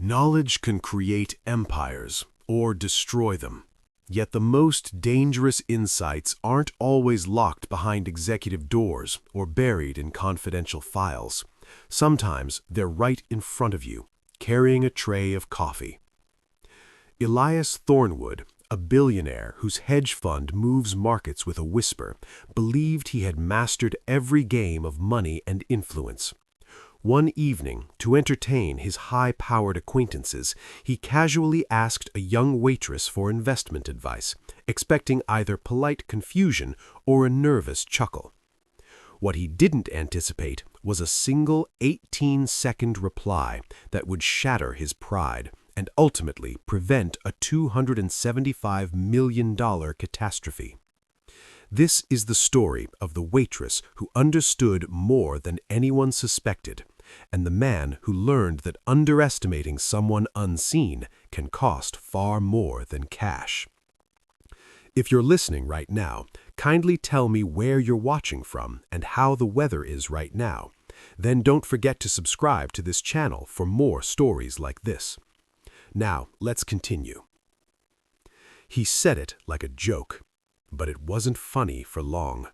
Knowledge can create empires or destroy them. Yet the most dangerous insights aren't always locked behind executive doors or buried in confidential files. Sometimes they're right in front of you, carrying a tray of coffee. Elias Thornwood, a billionaire whose hedge fund moves markets with a whisper, believed he had mastered every game of money and influence. One evening, to entertain his high-powered acquaintances, he casually asked a young waitress for investment advice, expecting either polite confusion or a nervous chuckle. What he didn't anticipate was a single 18-second reply that would shatter his pride and ultimately prevent a $275 million catastrophe. This is the story of the waitress who understood more than anyone suspected, and the man who learned that underestimating someone unseen can cost far more than cash. If you're listening right now, kindly tell me where you're watching from and how the weather is right now. Then don't forget to subscribe to this channel for more stories like this. Now, let's continue. He said it like a joke, but it wasn't funny for long.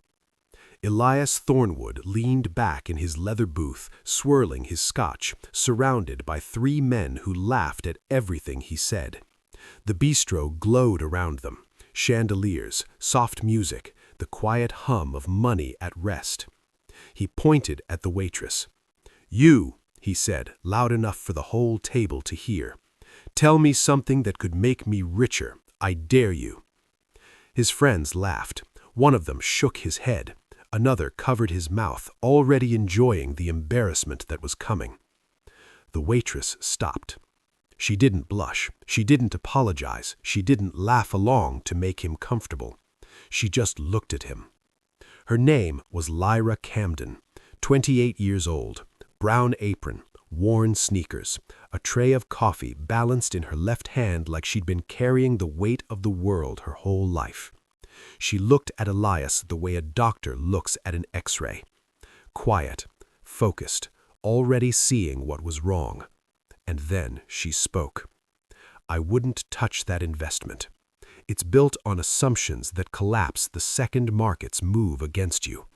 Elias Thornwood leaned back in his leather booth, swirling his scotch, surrounded by three men who laughed at everything he said. The bistro glowed around them, chandeliers, soft music, the quiet hum of money at rest. He pointed at the waitress. "You," he said, loud enough for the whole table to hear. "Tell me something that could make me richer. I dare you." His friends laughed. One of them shook his head. Another covered his mouth, already enjoying the embarrassment that was coming. The waitress stopped. She didn't blush. She didn't apologize. She didn't laugh along to make him comfortable. She just looked at him. Her name was Lyra Camden, 28 years old, brown apron, worn sneakers, a tray of coffee balanced in her left hand like she'd been carrying the weight of the world her whole life. She looked at Elias the way a doctor looks at an X-ray. Quiet, focused, already seeing what was wrong. And then she spoke. "I wouldn't touch that investment. It's built on assumptions that collapse the second markets move against you."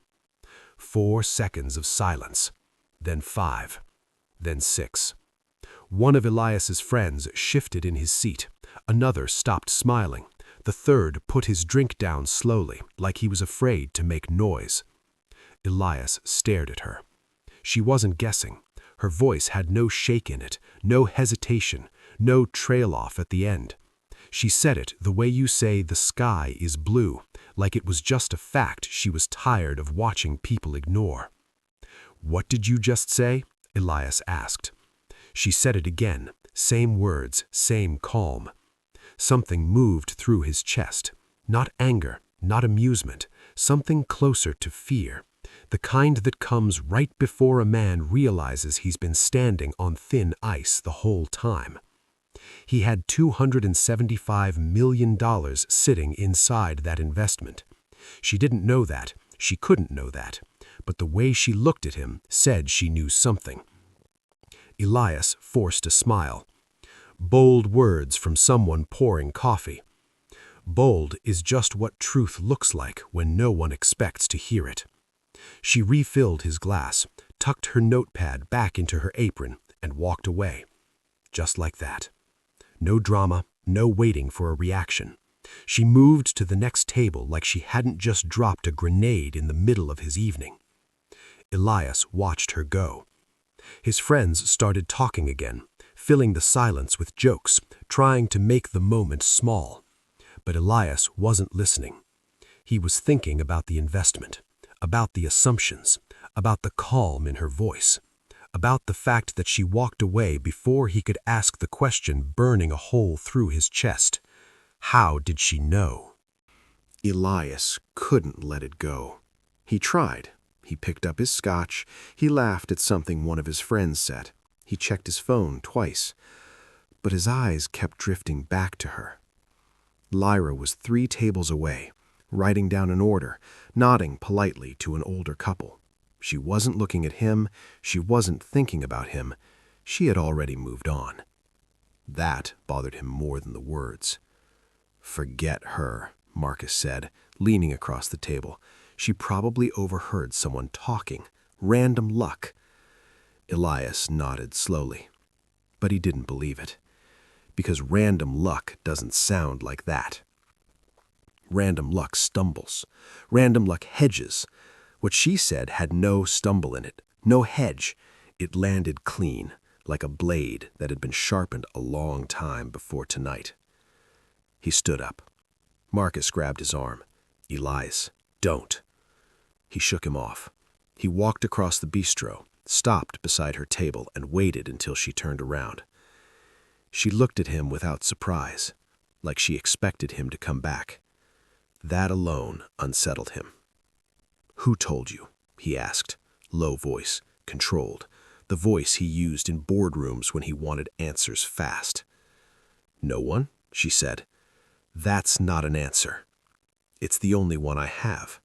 4 seconds of silence, then 5, then 6. One of Elias's friends shifted in his seat. Another stopped smiling. The third put his drink down slowly, like he was afraid to make noise. Elias stared at her. She wasn't guessing. Her voice had no shake in it, no hesitation, no trail-off at the end. She said it the way you say the sky is blue, like it was just a fact she was tired of watching people ignore. "What did you just say?" Elias asked. She said it again, same words, same calm. Something moved through his chest. Not anger, not amusement, something closer to fear. The kind that comes right before a man realizes he's been standing on thin ice the whole time. He had $275 million sitting inside that investment. She didn't know that. She couldn't know that. But the way she looked at him said she knew something. Elias forced a smile. Bold words from someone pouring coffee. Bold is just what truth looks like when no one expects to hear it. She refilled his glass, tucked her notepad back into her apron, and walked away. Just like that. No drama, no waiting for a reaction. She moved to the next table like she hadn't just dropped a grenade in the middle of his evening. Elias watched her go. His friends started talking again, filling the silence with jokes, trying to make the moment small. But Elias wasn't listening. He was thinking about the investment, about the assumptions, about the calm in her voice, about the fact that she walked away before he could ask the question burning a hole through his chest. How did she know? Elias couldn't let it go. He tried. He picked up his scotch. He laughed at something one of his friends said. He checked his phone twice. But his eyes kept drifting back to her. Lyra was 3 tables away, writing down an order, nodding politely to an older couple. She wasn't looking at him. She wasn't thinking about him. She had already moved on. That bothered him more than the words. "Forget her," Marcus said, leaning across the table. "She probably overheard someone talking. Random luck." Elias nodded slowly, but he didn't believe it, because random luck doesn't sound like that. Random luck stumbles. Random luck hedges. What she said had no stumble in it, no hedge. It landed clean, like a blade that had been sharpened a long time before tonight. He stood up. Marcus grabbed his arm. "Elias, don't." He shook him off. He walked across the bistro, stopped beside her table, and waited until she turned around. She looked at him without surprise, like she expected him to come back. That alone unsettled him. "Who told you?" he asked, low voice, controlled, the voice he used in boardrooms when he wanted answers fast. "No one," she said. "That's not an answer. It's the only one I have."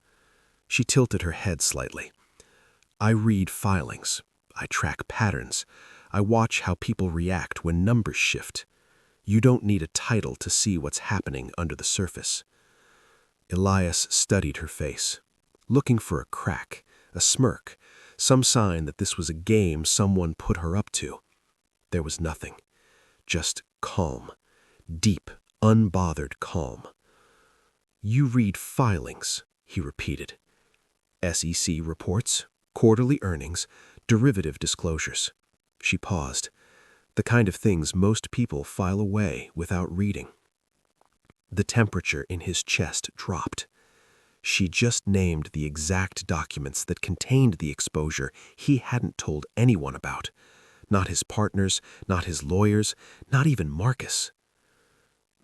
She tilted her head slightly. "I read filings. I track patterns. I watch how people react when numbers shift. You don't need a title to see what's happening under the surface." Elias studied her face, looking for a crack, a smirk, some sign that this was a game someone put her up to. There was nothing. Just calm. Deep, unbothered calm. "You read filings," he repeated. "SEC reports, quarterly earnings, derivative disclosures." She paused. The kind of things most people file away without reading. The temperature in his chest dropped. She just named the exact documents that contained the exposure he hadn't told anyone about. Not his partners, not his lawyers, not even Marcus.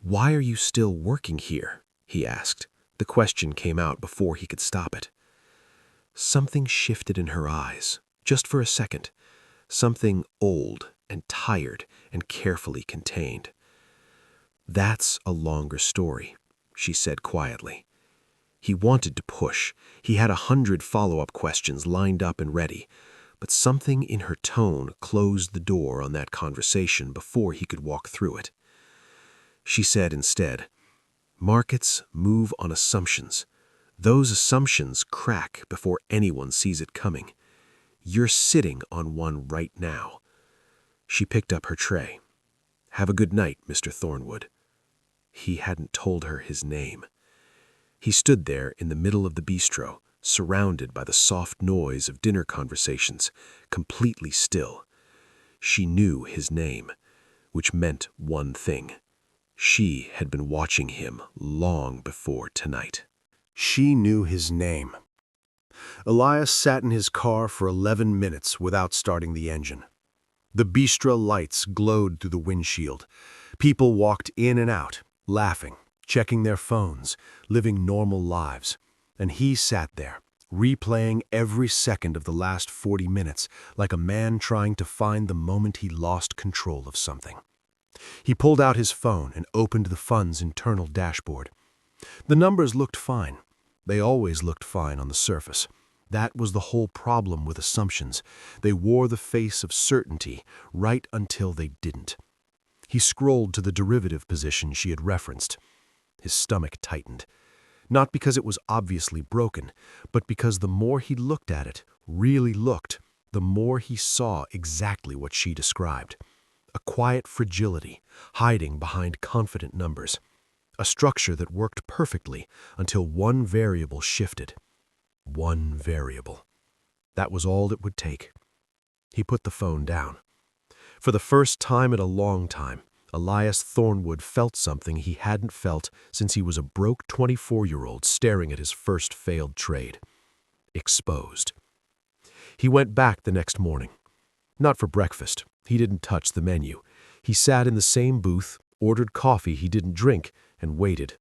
"Why are you still working here?" he asked. The question came out before he could stop it. Something shifted in her eyes, just for a second. Something old and tired and carefully contained. "That's a longer story," she said quietly. He wanted to push. He had 100 follow-up questions lined up and ready, but something in her tone closed the door on that conversation before he could walk through it. She said instead, "Markets move on assumptions. Those assumptions crack before anyone sees it coming. You're sitting on one right now." She picked up her tray. "Have a good night, Mr. Thornwood." He hadn't told her his name. He stood there in the middle of the bistro, surrounded by the soft noise of dinner conversations, completely still. She knew his name, which meant one thing. She had been watching him long before tonight. She knew his name. Elias sat in his car for 11 minutes without starting the engine. The bistro lights glowed through the windshield. People walked in and out, laughing, checking their phones, living normal lives. And he sat there, replaying every second of the last 40 minutes like a man trying to find the moment he lost control of something. He pulled out his phone and opened the fund's internal dashboard. The numbers looked fine. They always looked fine on the surface. That was the whole problem with assumptions. They wore the face of certainty right until they didn't. He scrolled to the derivative position she had referenced. His stomach tightened. Not because it was obviously broken, but because the more he looked at it, really looked, the more he saw exactly what she described. A quiet fragility, hiding behind confident numbers. A structure that worked perfectly until one variable shifted. One variable. That was all it would take. He put the phone down. For the first time in a long time, Elias Thornwood felt something he hadn't felt since he was a broke 24-year-old staring at his first failed trade. Exposed. He went back the next morning. Not for breakfast. He didn't touch the menu. He sat in the same booth, ordered coffee he didn't drink, and waited.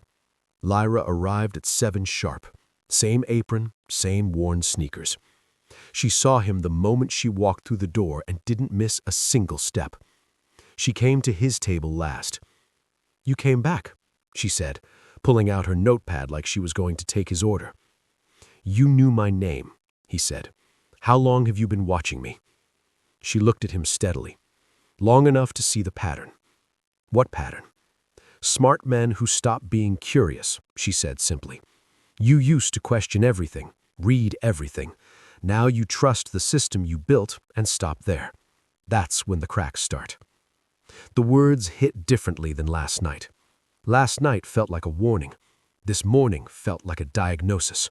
Lyra arrived at 7 sharp. Same apron, same worn sneakers. She saw him the moment she walked through the door and didn't miss a single step. She came to his table last. "You came back," she said, pulling out her notepad like she was going to take his order. "You knew my name," he said. "How long have you been watching me?" She looked at him steadily. Long enough to see the pattern. What pattern? Smart men who stop being curious, she said simply. You used to question everything, read everything. Now you trust the system you built and stop there. That's when the cracks start. The words hit differently than last night. Last night felt like a warning. This morning felt like a diagnosis.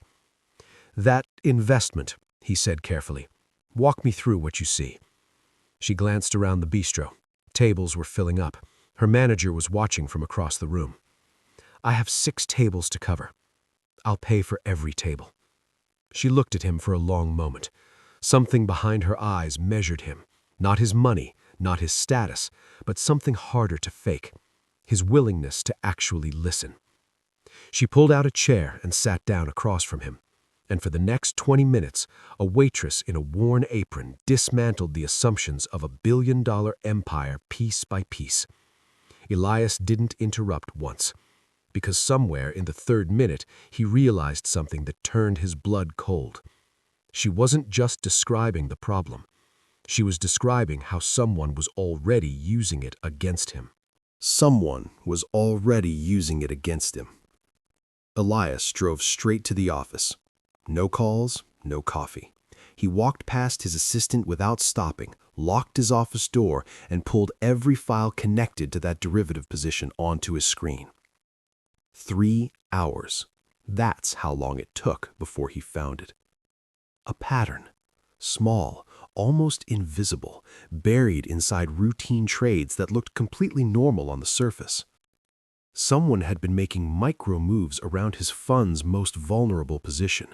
That investment, he said carefully. Walk me through what you see. She glanced around the bistro. Tables were filling up. Her manager was watching from across the room. I have 6 tables to cover. I'll pay for every table. She looked at him for a long moment. Something behind her eyes measured him. Not his money, not his status, but something harder to fake. His willingness to actually listen. She pulled out a chair and sat down across from him. And for the next 20 minutes, a waitress in a worn apron dismantled the assumptions of a billion-dollar empire piece by piece. Elias didn't interrupt once, because somewhere in the 3rd minute he realized something that turned his blood cold. She wasn't just describing the problem. She was describing how someone was already using it against him. Someone was already using it against him. Elias drove straight to the office. No calls, no coffee. He walked past his assistant without stopping, locked his office door, and pulled every file connected to that derivative position onto his screen. 3 hours. That's how long it took before he found it. A pattern. Small, almost invisible, buried inside routine trades that looked completely normal on the surface. Someone had been making micro moves around his fund's most vulnerable position.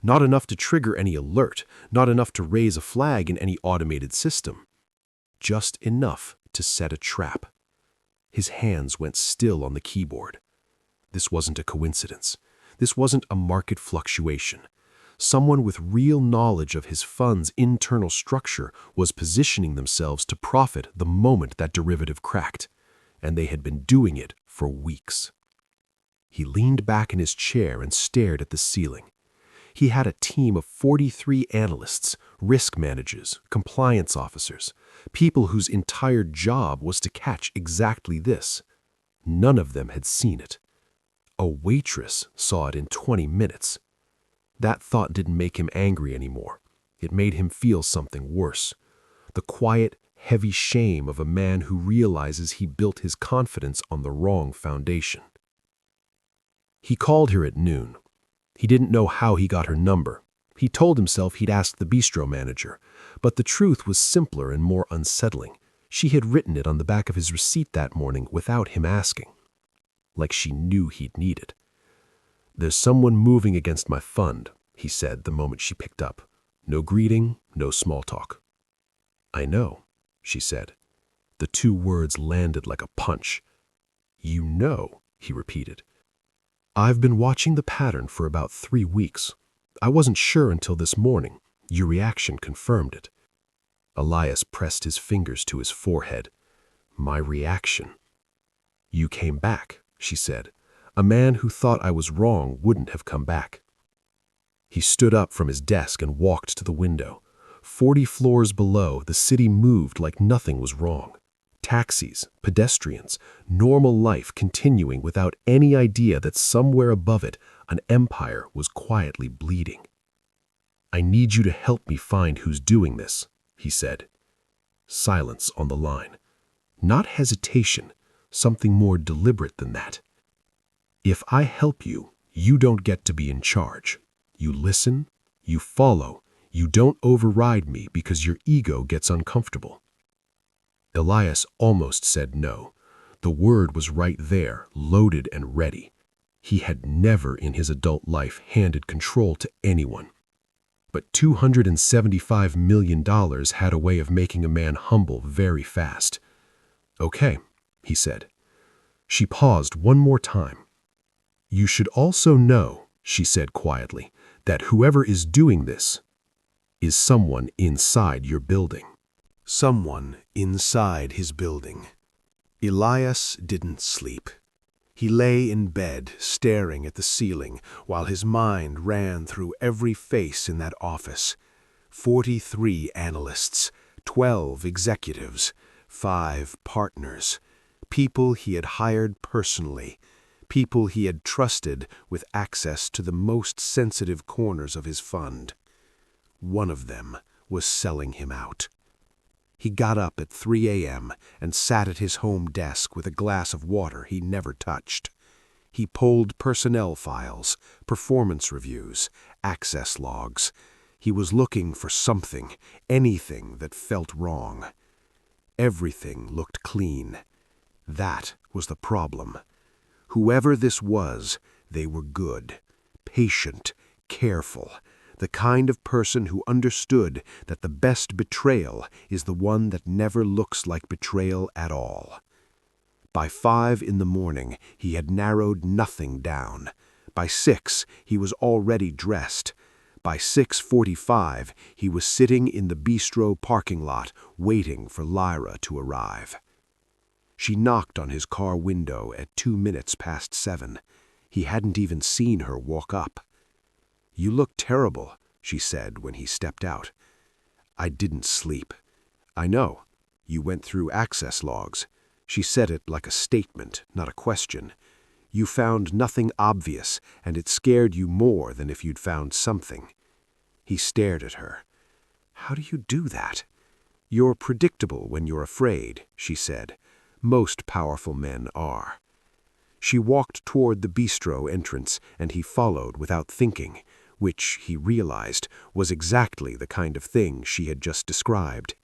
Not enough to trigger any alert, not enough to raise a flag in any automated system. Just enough to set a trap. His hands went still on the keyboard. This wasn't a coincidence. This wasn't a market fluctuation. Someone with real knowledge of his fund's internal structure was positioning themselves to profit the moment that derivative cracked, and they had been doing it for weeks. He leaned back in his chair and stared at the ceiling. He had a team of 43 analysts, risk managers, compliance officers, people whose entire job was to catch exactly this. None of them had seen it. A waitress saw it in 20 minutes. That thought didn't make him angry anymore. It made him feel something worse. The quiet, heavy shame of a man who realizes he built his confidence on the wrong foundation. He called her at noon. He didn't know how he got her number. He told himself he'd asked the bistro manager, but the truth was simpler and more unsettling. She had written it on the back of his receipt that morning without him asking. Like she knew he'd need it. There's someone moving against my fund, he said the moment she picked up. No greeting, no small talk. I know, she said. The 2 words landed like a punch. You know, he repeated. I've been watching the pattern for about 3 weeks. I wasn't sure until this morning. Your reaction confirmed it. Elias pressed his fingers to his forehead. My reaction. You came back, she said. A man who thought I was wrong wouldn't have come back. He stood up from his desk and walked to the window. 40 floors below, the city moved like nothing was wrong. Taxis, pedestrians, normal life continuing without any idea that somewhere above it, an empire was quietly bleeding. I need you to help me find who's doing this, he said. Silence on the line. Not hesitation, something more deliberate than that. If I help you, you don't get to be in charge. You listen, you follow, you don't override me because your ego gets uncomfortable. Elias almost said no. The word was right there, loaded and ready. He had never in his adult life handed control to anyone. But $275 million had a way of making a man humble very fast. Okay, he said. She paused one more time. You should also know, she said quietly, that whoever is doing this is someone inside your building. Someone inside his building. Elias didn't sleep. He lay in bed, staring at the ceiling, while his mind ran through every face in that office. 43 analysts, 12 executives, 5 partners. People he had hired personally, people he had trusted with access to the most sensitive corners of his fund. One of them was selling him out. He got up at 3 a.m. and sat at his home desk with a glass of water he never touched. He pulled personnel files, performance reviews, access logs. He was looking for something, anything that felt wrong. Everything looked clean. That was the problem. Whoever this was, they were good, patient, careful, the kind of person who understood that the best betrayal is the one that never looks like betrayal at all. By 5 in the morning, he had narrowed nothing down. By 6, he was already dressed. By 6:45, he was sitting in the bistro parking lot, waiting for Lyra to arrive. She knocked on his car window at 2 minutes past 7. He hadn't even seen her walk up. "You look terrible," she said when he stepped out. "I didn't sleep." "I know. You went through access logs." She said it like a statement, not a question. "You found nothing obvious, and it scared you more than if you'd found something." He stared at her. "How do you do that?" "You're predictable when you're afraid," she said. "Most powerful men are." She walked toward the bistro entrance, and he followed without thinking, which, he realized, was exactly the kind of thing she had just described.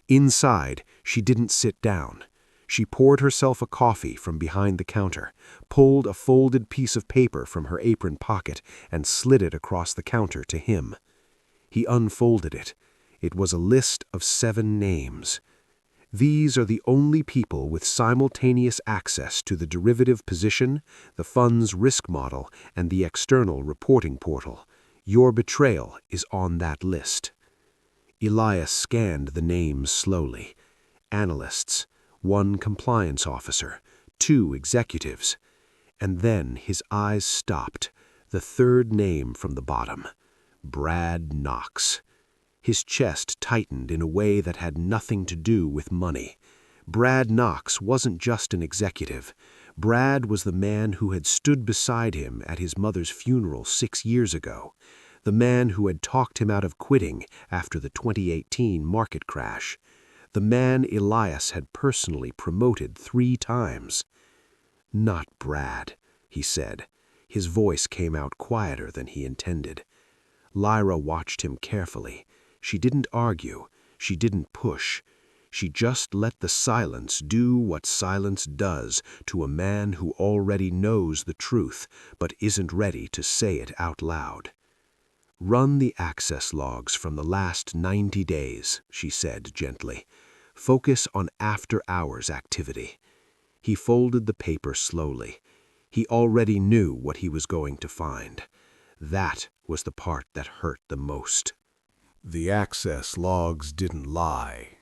Inside, she didn't sit down. She poured herself a coffee from behind the counter, pulled a folded piece of paper from her apron pocket, and slid it across the counter to him. He unfolded it. It was a list of 7 names. "These are the only people with simultaneous access to the derivative position, the fund's risk model, and the external reporting portal. Your betrayal is on that list." Elias scanned the names slowly. Analysts, 1 compliance officer, 2 executives. And then his eyes stopped. The 3rd name from the bottom. Brad Knox. His chest tightened in a way that had nothing to do with money. Brad Knox wasn't just an executive. Brad was the man who had stood beside him at his mother's funeral 6 years ago. The man who had talked him out of quitting after the 2018 market crash. The man Elias had personally promoted 3 times. "Not Brad," he said. His voice came out quieter than he intended. Lyra watched him carefully. She didn't argue. She didn't push. She just let the silence do what silence does to a man who already knows the truth but isn't ready to say it out loud. "Run the access logs from the last 90 days, she said gently. "Focus on after-hours activity." He folded the paper slowly. He already knew what he was going to find. That was the part that hurt the most. The access logs didn't lie.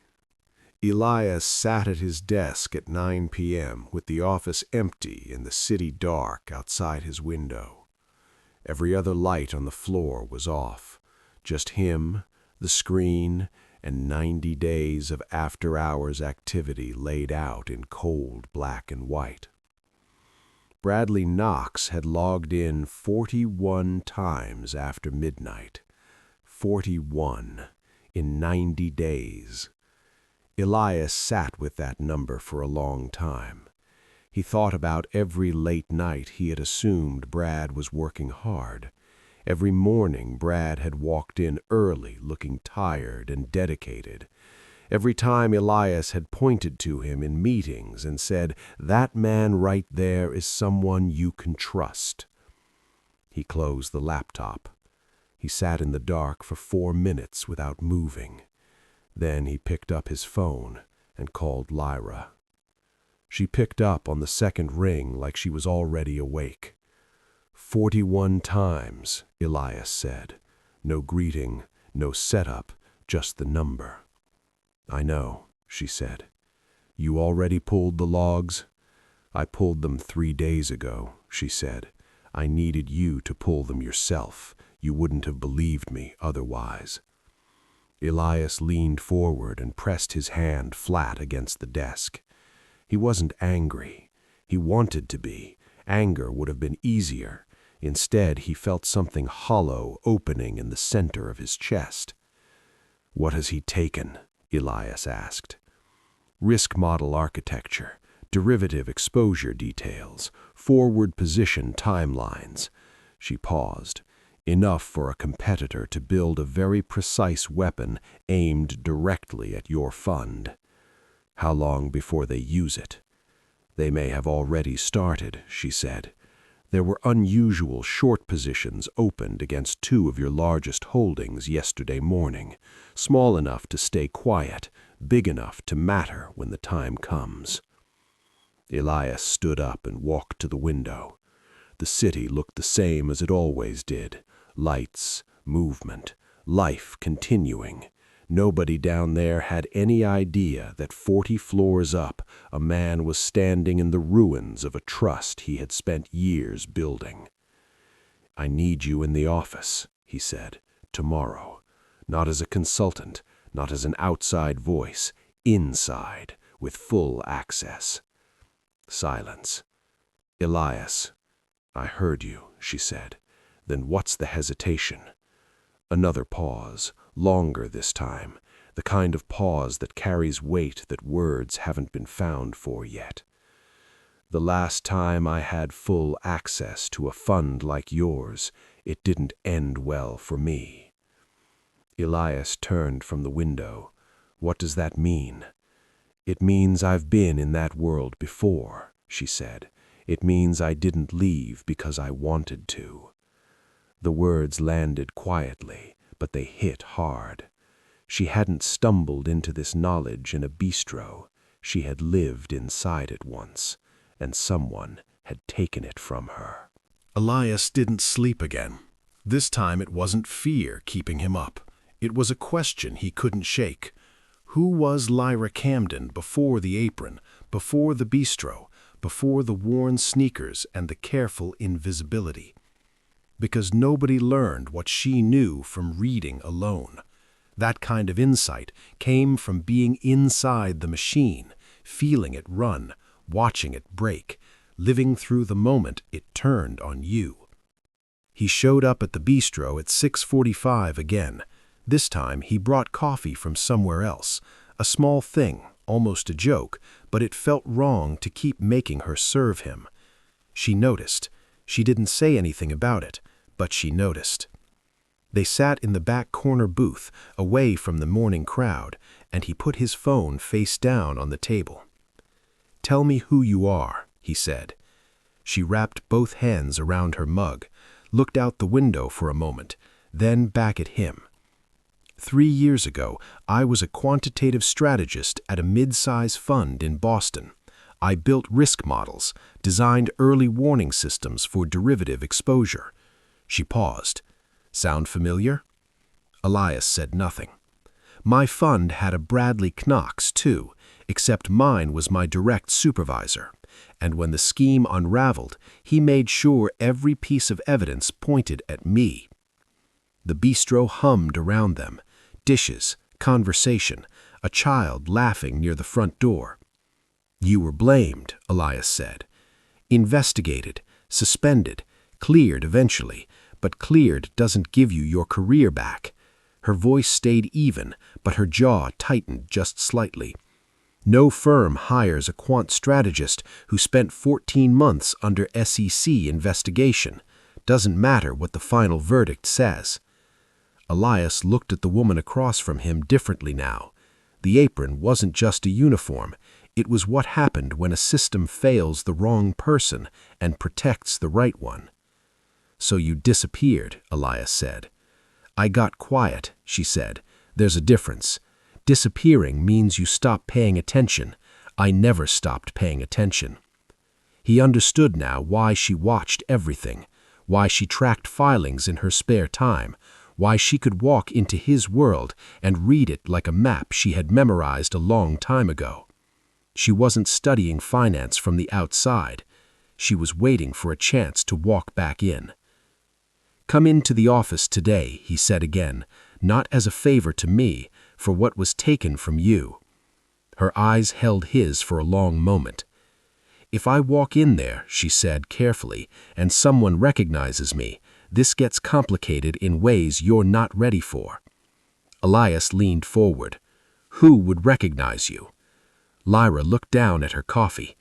Elias sat at his desk at 9 p.m. with the office empty and the city dark outside his window. Every other light on the floor was off. Just him, the screen, and 90 days of after-hours activity laid out in cold black and white. Bradley Knox had logged in 41 times after midnight. 41 in 90 days. Elias sat with that number for a long time. He thought about every late night he had assumed Brad was working hard. Every morning Brad had walked in early looking tired and dedicated. Every time Elias had pointed to him in meetings and said, "That man right there is someone you can trust." He closed the laptop. He sat in the dark for 4 minutes without moving. Then he picked up his phone and called Lyra. She picked up on the second ring like she was already awake. 41 times, Elias said. No greeting, no setup, just the number. "I know," she said. "You already pulled the logs?" "I pulled them 3 days ago," she said. "I needed you to pull them yourself. You wouldn't have believed me otherwise." Elias leaned forward and pressed his hand flat against the desk. He He wasn't angry. He wanted to be. Anger would have been easier. Instead, he felt something hollow opening in the center of his chest. "What has he taken?" Elias asked. "Risk model architecture, derivative exposure details, forward position timelines." She paused. "Enough for a competitor to build a very precise weapon aimed directly at your fund. How long before they use it?" "They may have already started," she said. "There were unusual short positions opened against two of your largest holdings yesterday morning, small enough to stay quiet, big enough to matter when the time comes." Elias stood up and walked to the window. The city looked the same as it always did. Lights, movement, life continuing. Nobody down there had any idea that 40 floors up, a man was standing in the ruins of a trust he had spent years building. "I need you in the office," he said, "tomorrow. Not as a consultant, not as an outside voice, inside, with full access." Silence. "Elias." "I heard you," she said. "Then what's the hesitation?" Another pause, longer this time, the kind of pause that carries weight that words haven't been found for yet. "The last time I had full access to a fund like yours, it didn't end well for me." Elias turned from the window. "What does that mean?" "It means I've been in that world before," she said. "It means I didn't leave because I wanted to." The words landed quietly, but they hit hard. She hadn't stumbled into this knowledge in a bistro. She had lived inside it once, and someone had taken it from her. Elias didn't sleep again. This time it wasn't fear keeping him up. It was a question he couldn't shake. Who was Lyra Camden before the apron, before the bistro, before the worn sneakers and the careful invisibility? Because nobody learned what she knew from reading alone. That kind of insight came from being inside the machine, feeling it run, watching it break, living through the moment it turned on you. He showed up at the bistro at 6:45 again. This time he brought coffee from somewhere else, a small thing, almost a joke, but it felt wrong to keep making her serve him. She noticed. She didn't say anything about it, but she noticed. They sat in the back corner booth, away from the morning crowd, and he put his phone face down on the table. "Tell me who you are," he said. She wrapped both hands around her mug, looked out the window for a moment, then back at him. 3 years ago, I was a quantitative strategist at a mid-size fund in Boston. I built risk models, designed early warning systems for derivative exposure." She paused. "Sound familiar?" Elias said nothing. "My fund had a Bradley Knox, too, except mine was my direct supervisor. And when the scheme unraveled, he made sure every piece of evidence pointed at me." The bistro hummed around them. Dishes, conversation, a child laughing near the front door. "You were blamed," Elias said. "Investigated, suspended, cleared eventually, but cleared doesn't give you your career back." Her voice stayed even, but her jaw tightened just slightly. "No firm hires a quant strategist who spent 14 months under SEC investigation. Doesn't matter what the final verdict says." Elias looked at the woman across from him differently now. The apron wasn't just a uniform. It was what happened when a system fails the wrong person and protects the right one. "So you disappeared," Elias said. "I got quiet," she said. "There's a difference. Disappearing means you stop paying attention. I never stopped paying attention." He understood now why she watched everything, why she tracked filings in her spare time, why she could walk into his world and read it like a map she had memorized a long time ago. She wasn't studying finance from the outside. She was waiting for a chance to walk back in. "Come into the office today," he said again, "not as a favor to me, for what was taken from you." Her eyes held his for a long moment. "If I walk in there," she said carefully, "and someone recognizes me, this gets complicated in ways you're not ready for." Elias leaned forward. "Who would recognize you?" Lyra looked down at her coffee.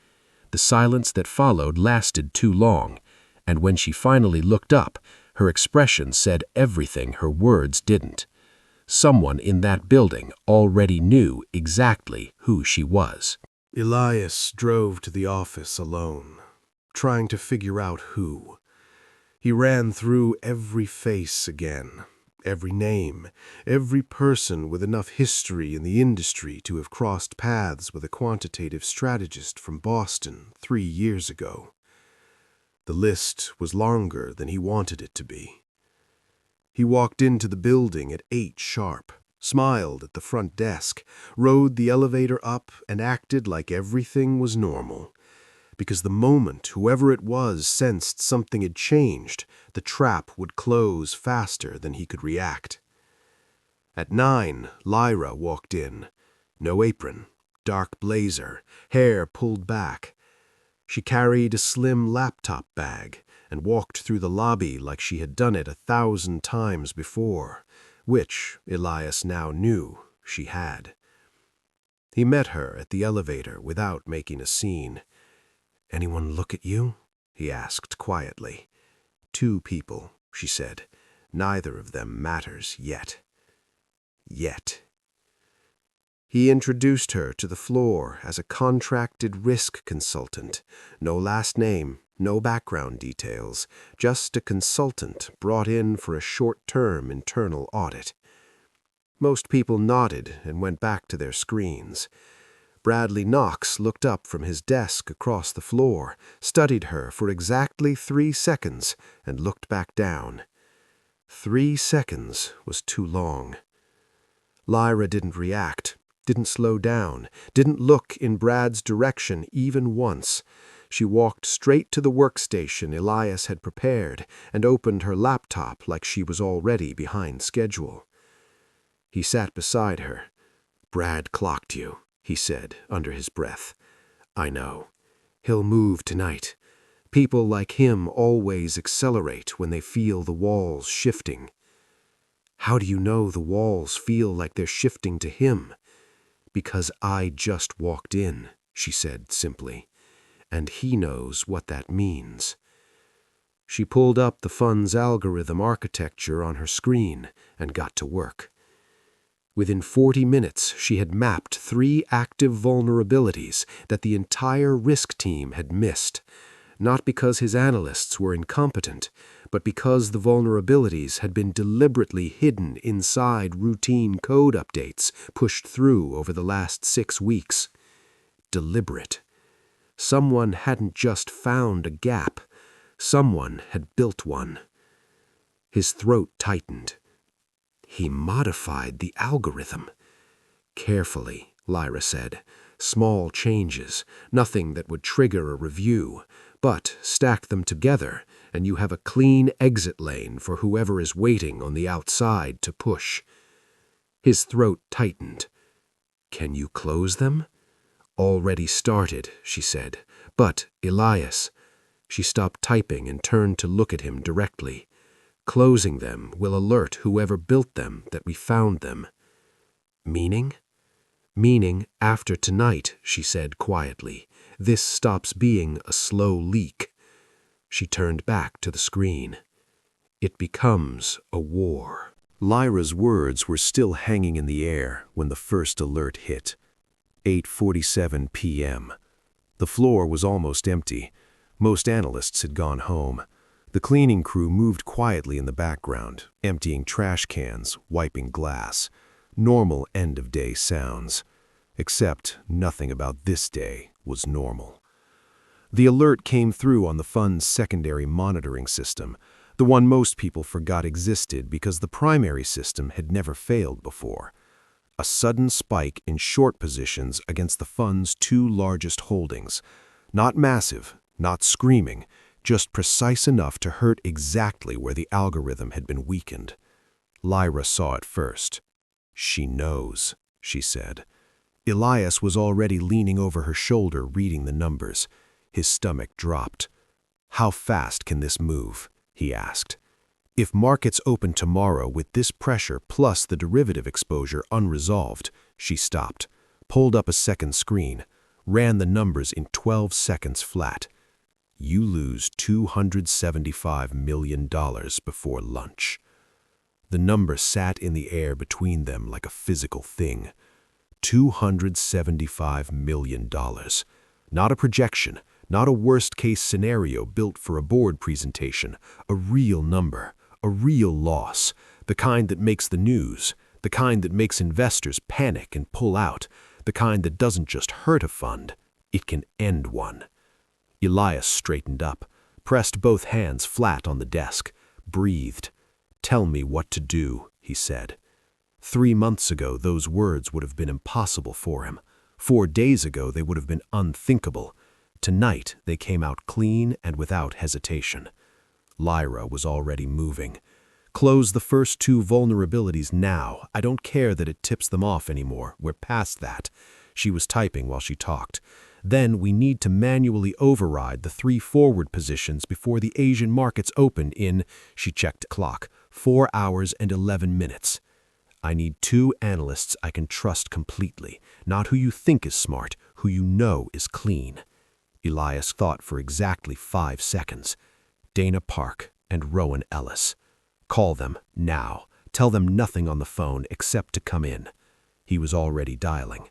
The silence that followed lasted too long, and when she finally looked up, her expression said everything her words didn't. Someone in that building already knew exactly who she was. Elias drove to the office alone, trying to figure out who. He ran through every face again, every name, every person with enough history in the industry to have crossed paths with a quantitative strategist from Boston 3 years ago. The list was longer than he wanted it to be. He walked into the building at 8 sharp, smiled at the front desk, rode the elevator up, and acted like everything was normal. Because the moment whoever it was sensed something had changed, the trap would close faster than he could react. At 9, Lyra walked in. No apron, dark blazer, hair pulled back. She carried a slim laptop bag and walked through the lobby like she had done it 1,000 times before, which Elias now knew she had. He met her at the elevator without making a scene. "Anyone look at you?" he asked quietly. "2 people," she said. "Neither of them matters yet." Yet. He introduced her to the floor as a contracted risk consultant. No last name, no background details, just a consultant brought in for a short-term internal audit. Most people nodded and went back to their screens. Bradley Knox looked up from his desk across the floor, studied her for exactly 3 seconds, and looked back down. 3 seconds was too long. Lyra didn't react, didn't slow down, didn't look in Brad's direction even once. She walked straight to the workstation Elias had prepared and opened her laptop like she was already behind schedule. He sat beside her. "Brad clocked you," he said under his breath. "I know. He'll move tonight. People like him always accelerate when they feel the walls shifting." "How do you know the walls feel like they're shifting to him?" "Because I just walked in," she said simply, "and he knows what that means." She pulled up the fund's algorithm architecture on her screen and got to work. Within 40 minutes, she had mapped 3 active vulnerabilities that the entire risk team had missed, not because his analysts were incompetent, but because the vulnerabilities had been deliberately hidden inside routine code updates pushed through over the last 6 weeks. Deliberate. Someone hadn't just found a gap. Someone had built one. His throat tightened. He modified the algorithm. "Carefully," Lyra said. "Small changes, nothing that would trigger a review, but stack them together, and you have a clean exit lane for whoever is waiting on the outside to push." His throat tightened. "Can you close them?" "Already started," she said. "But, Elias..." She stopped typing and turned to look at him directly. "Closing them will alert whoever built them that we found them." "Meaning?" "Meaning, after tonight," she said quietly, "this stops being a slow leak." She turned back to the screen. "It becomes a war." Lyra's words were still hanging in the air when the first alert hit. 8:47 p.m. The floor was almost empty. Most analysts had gone home. The cleaning crew moved quietly in the background, emptying trash cans, wiping glass. Normal end-of-day sounds. Except nothing about this day was normal. The alert came through on the fund's secondary monitoring system, the one most people forgot existed because the primary system had never failed before. A sudden spike in short positions against the fund's 2 largest holdings. Not massive, not screaming, just precise enough to hurt exactly where the algorithm had been weakened. Lyra saw it first. "She knows," she said. Elias was already leaning over her shoulder reading the numbers. His stomach dropped. "How fast can this move?" he asked. "If markets open tomorrow with this pressure plus the derivative exposure unresolved," she stopped, pulled up a second screen, ran the numbers in 12 seconds flat. "You lose $275 million before lunch." The number sat in the air between them like a physical thing. $275 million. Not a projection, not a worst-case scenario built for a board presentation. A real number, a real loss, the kind that makes the news, the kind that makes investors panic and pull out, the kind that doesn't just hurt a fund, it can end one. Elias straightened up, pressed both hands flat on the desk, breathed. "Tell me what to do," he said. 3 months ago, those words would have been impossible for him. 4 days ago, they would have been unthinkable. Tonight, they came out clean and without hesitation. Lyra was already moving. "Close the first 2 vulnerabilities now. I don't care that it tips them off anymore. We're past that." She was typing while she talked. "Then we need to manually override the 3 forward positions before the Asian markets open in," she checked the clock, 4 hours and 11 minutes. "I need 2 analysts I can trust completely, not who you think is smart, who you know is clean." Elias thought for exactly 5 seconds. Dana Park and Rowan Ellis. Call them now. Tell them nothing on the phone except to come in. He was already dialing.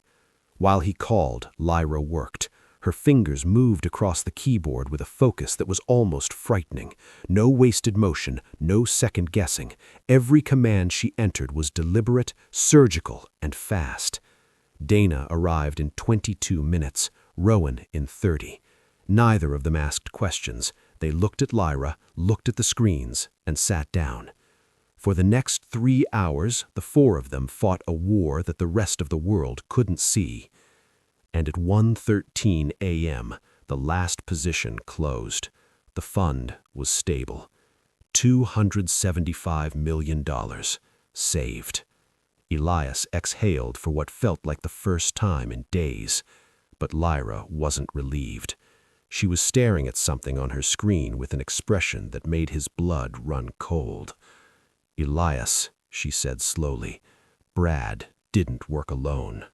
While he called, Lyra worked. Her fingers moved across the keyboard with a focus that was almost frightening. No wasted motion, no second guessing. Every command she entered was deliberate, surgical, and fast. Dana arrived in 22 minutes, Rowan in 30. Neither of them asked questions. They looked at Lyra, looked at the screens, and sat down. For the next 3 hours, the 4 of them fought a war that the rest of the world couldn't see. And at 1:13 a.m., the last position closed. The fund was stable. $275 million saved. Elias exhaled for what felt like the first time in days. But Lyra wasn't relieved. She was staring at something on her screen with an expression that made his blood run cold. "Elias," she said slowly, "Brad didn't work alone."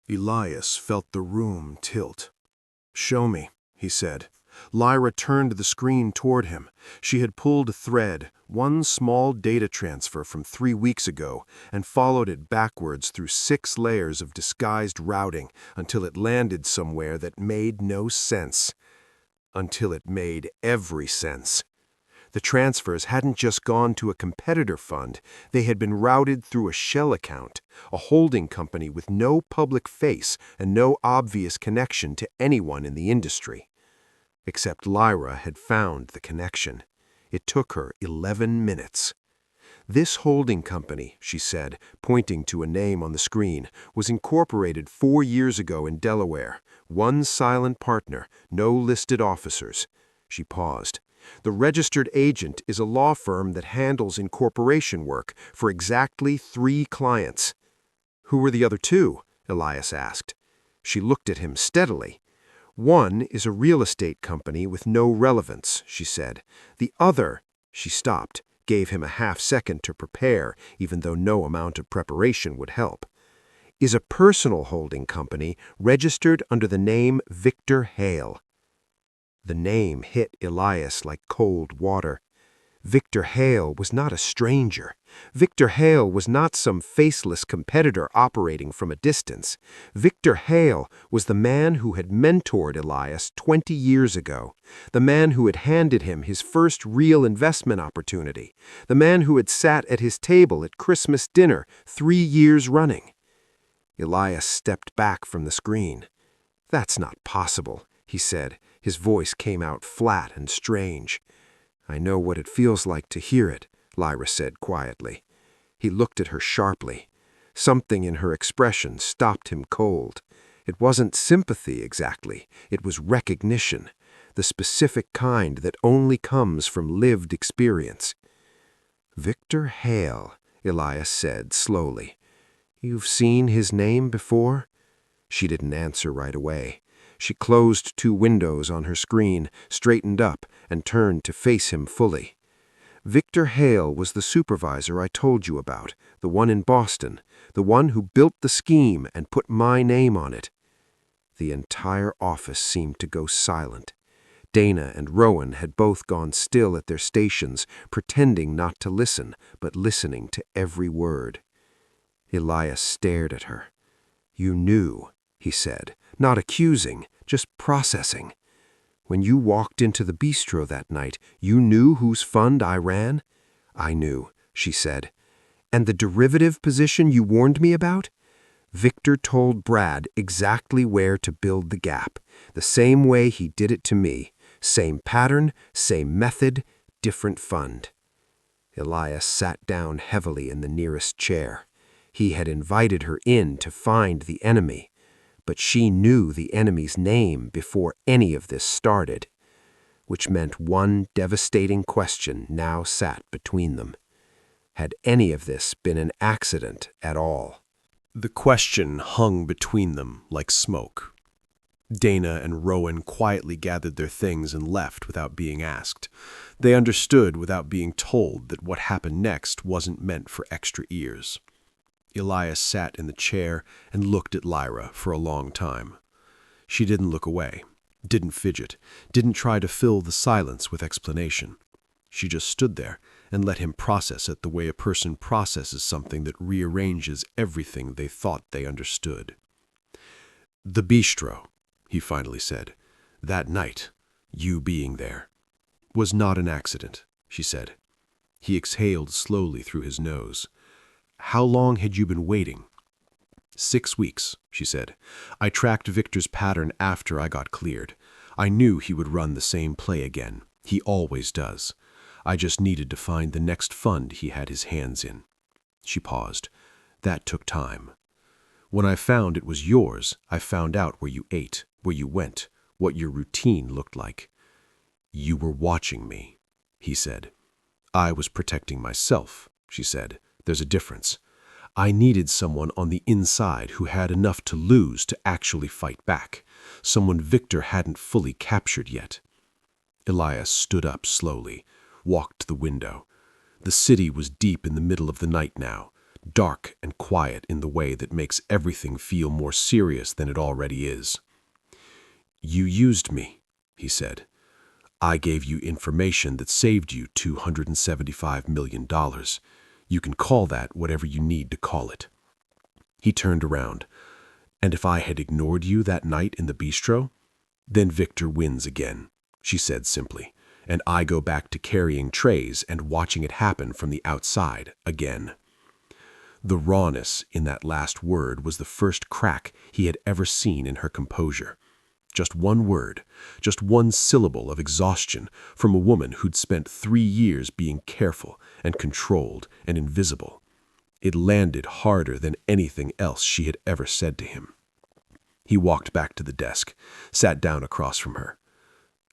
Elias felt the room tilt. "Show me," he said. Lyra turned the screen toward him. She had pulled a thread, one small data transfer from 3 weeks ago, and followed it backwards through 6 layers of disguised routing until it landed somewhere that made no sense. Until it made every sense. The transfers hadn't just gone to a competitor fund, they had been routed through a shell account, a holding company with no public face and no obvious connection to anyone in the industry. Except Lyra had found the connection. It took her 11 minutes. "This holding company," she said, pointing to a name on the screen, "was incorporated 4 years ago in Delaware. 1 silent partner, no listed officers." She paused. "The registered agent is a law firm that handles incorporation work for exactly 3 clients." "Who were the other 2?" Elias asked. She looked at him steadily. "One is a real estate company with no relevance," she said. "The other," she stopped, gave him a half-second to prepare, even though no amount of preparation would help, "is a personal holding company registered under the name Victor Hale." The name hit Elias like cold water. Victor Hale was not a stranger. Victor Hale was not some faceless competitor operating from a distance. Victor Hale was the man who had mentored Elias 20 years ago, the man who had handed him his first real investment opportunity, the man who had sat at his table at Christmas dinner 3 years running. Elias stepped back from the screen. "That's not possible," he said. His voice came out flat and strange. "I know what it feels like to hear it," Lyra said quietly. He looked at her sharply. Something in her expression stopped him cold. It wasn't sympathy exactly, it was recognition, the specific kind that only comes from lived experience. "Victor Hale," Elias said slowly. "You've seen his name before?" She didn't answer right away. She closed 2 windows on her screen, straightened up, and turned to face him fully. Victor Hale was the supervisor I told you about, the one in Boston, the one who built the scheme and put my name on it. The entire office seemed to go silent. Dana and Rowan had both gone still at their stations, pretending not to listen, but listening to every word. Elias stared at her. "You knew," he said, not accusing, just processing. "When you walked into the bistro that night, you knew whose fund I ran?" "I knew," she said. "And the derivative position you warned me about?" Victor told Brad exactly where to build the gap, the same way he did it to me. Same pattern, same method, different fund. Elias sat down heavily in the nearest chair. He had invited her in to find the enemy, but she knew the enemy's name before any of this started, which meant one devastating question now sat between them. Had any of this been an accident at all? The question hung between them like smoke. Dana and Rowan quietly gathered their things and left without being asked. They understood without being told that what happened next wasn't meant for extra ears. Elias sat in the chair and looked at Lyra for a long time. She didn't look away, didn't fidget, didn't try to fill the silence with explanation. She just stood there and let him process it the way a person processes something that rearranges everything they thought they understood. "The bistro," he finally said, "that night, you being there, was not an accident," she said. He exhaled slowly through his nose. "How long had you been waiting?" 6 weeks, she said. "I tracked Victor's pattern after I got cleared. I knew he would run the same play again. He always does. I just needed to find the next fund he had his hands in." She paused. "That took time. When I found it was yours, I found out where you ate, where you went, what your routine looked like. You were watching me," he said. "I was protecting myself," she said. "There's a difference. I needed someone on the inside who had enough to lose to actually fight back, someone Victor hadn't fully captured yet." Elias stood up slowly, walked to the window. The city was deep in the middle of the night now, dark and quiet in the way that makes everything feel more serious than it already is. "You used me," he said. "I gave you information that saved you $275 million. You can call that whatever you need to call it." He turned around. "And if I had ignored you that night in the bistro, then Victor wins again," she said simply, "and I go back to carrying trays and watching it happen from the outside again." The rawness in that last word was the first crack he had ever seen in her composure. Just one word, just one syllable of exhaustion from a woman who'd spent 3 years being careful and controlled and invisible. It landed harder than anything else she had ever said to him. He walked back to the desk, sat down across from her.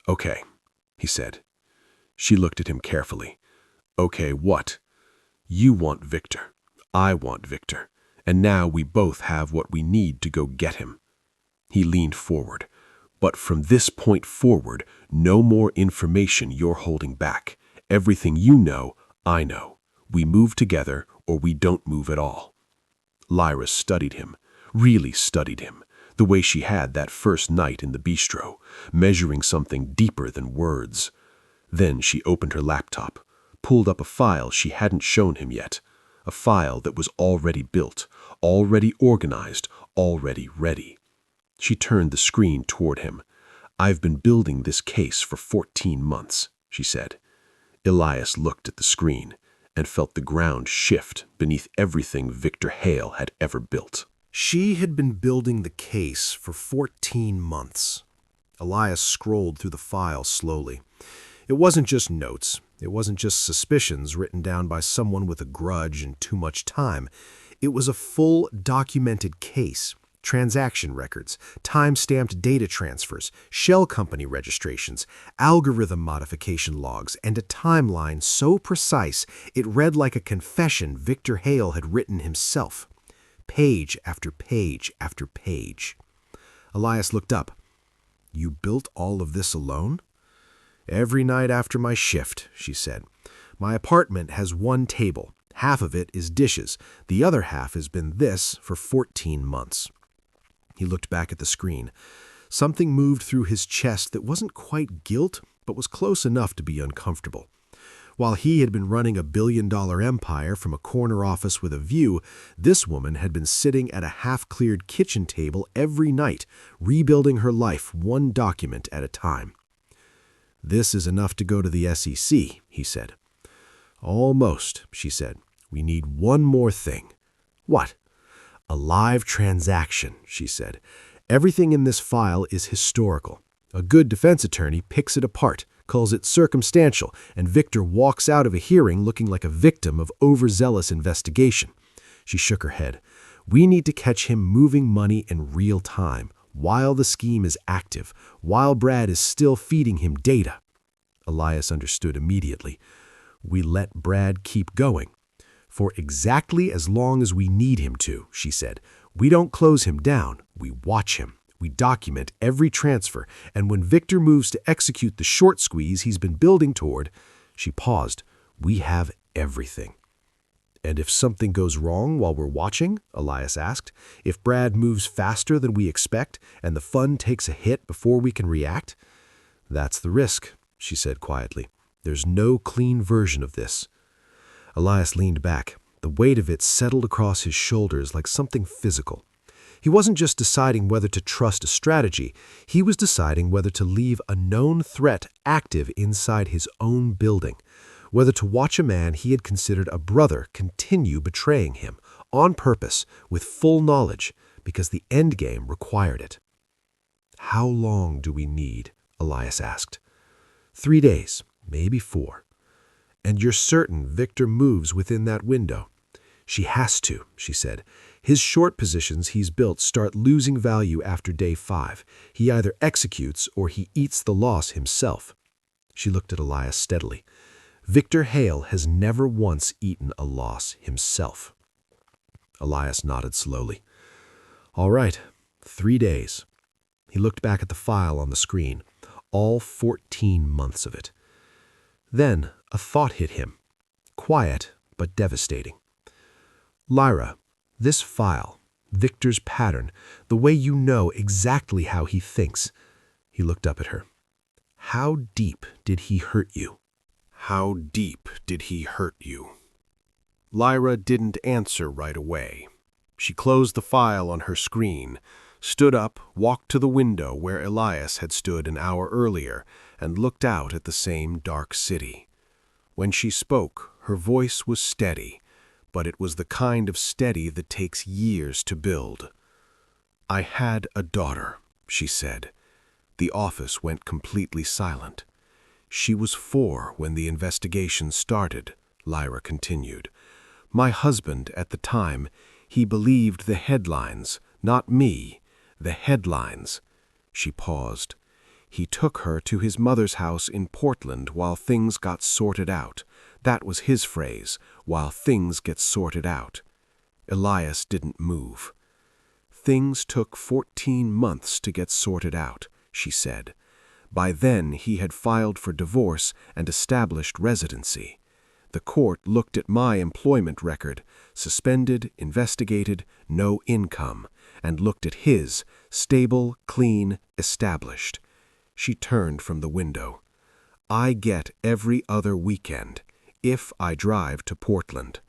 "Okay," he said. She looked at him carefully. "Okay, what?" "You want Victor. I want Victor. And now we both have what we need to go get him." He leaned forward. "But from this point forward, no more information you're holding back. Everything you know, I know. We move together or we don't move at all." Lyra studied him, really studied him, the way she had that first night in the bistro, measuring something deeper than words. Then she opened her laptop, pulled up a file she hadn't shown him yet, a file that was already built, already organized, already ready. She turned the screen toward him. "I've been building this case for 14 months, she said. Elias looked at the screen and felt the ground shift beneath everything Victor Hale had ever built. She had been building the case for 14 months. Elias scrolled through the file slowly. It wasn't just notes. It wasn't just suspicions written down by someone with a grudge and too much time. It was a full documented case. Transaction records, time-stamped data transfers, shell company registrations, algorithm modification logs, and a timeline so precise it read like a confession Victor Hale had written himself. Page after page after page. Elias looked up. "You built all of this alone?" "Every night after my shift," she said. "My apartment has one table. Half of it is dishes. The other half has been this for 14 months. He looked back at the screen. Something moved through his chest that wasn't quite guilt, but was close enough to be uncomfortable. While he had been running a billion-dollar empire from a corner office with a view, this woman had been sitting at a half-cleared kitchen table every night, rebuilding her life one document at a time. "This is enough to go to the SEC," he said. "Almost," she said. "We need one more thing." "What?" "A live transaction," she said. "Everything in this file is historical. A good defense attorney picks it apart, calls it circumstantial, and Victor walks out of a hearing looking like a victim of overzealous investigation." She shook her head. "We need to catch him moving money in real time, while the scheme is active, while Brad is still feeding him data." Elias understood immediately. "We let Brad keep going." "For exactly as long as we need him to," she said. "We don't close him down, we watch him. We document every transfer, and when Victor moves to execute the short squeeze he's been building toward," she paused, "we have everything." "And if something goes wrong while we're watching?" Elias asked. "If Brad moves faster than we expect, and the fund takes a hit before we can react?" "That's the risk," she said quietly. "There's no clean version of this." Elias leaned back. The weight of it settled across his shoulders like something physical. He wasn't just deciding whether to trust a strategy, he was deciding whether to leave a known threat active inside his own building, whether to watch a man he had considered a brother continue betraying him, on purpose, with full knowledge, because the endgame required it. "How long do we need?" Elias asked. 3 days, maybe 4. "And you're certain Victor moves within that window?" "She has to," she said. "His short positions he's built start losing value after day 5. He either executes or he eats the loss himself." She looked at Elias steadily. "Victor Hale has never once eaten a loss himself." Elias nodded slowly. "All right, 3 days." He looked back at the file on the screen, all 14 months of it. Then a thought hit him, quiet but devastating. "Lyra, this file, Victor's pattern, the way you know exactly how he thinks." He looked up at her. "How deep did he hurt you?" "How deep did he hurt you?" Lyra didn't answer right away. She closed the file on her screen, stood up, walked to the window where Elias had stood an hour earlier, and looked out at the same dark city. When she spoke, her voice was steady, but it was the kind of steady that takes years to build. "I had a daughter," she said. The office went completely silent. "She was 4 when the investigation started," Lyra continued. "My husband, at the time, he believed the headlines, not me, the headlines." She paused. "He took her to his mother's house in Portland while things got sorted out. That was his phrase, while things get sorted out." Elias didn't move. "Things took 14 months to get sorted out," she said. "By then he had filed for divorce and established residency. The court looked at my employment record, suspended, investigated, no income, and looked at his, stable, clean, established." She turned from the window. "I get every other weekend, if I drive to Portland."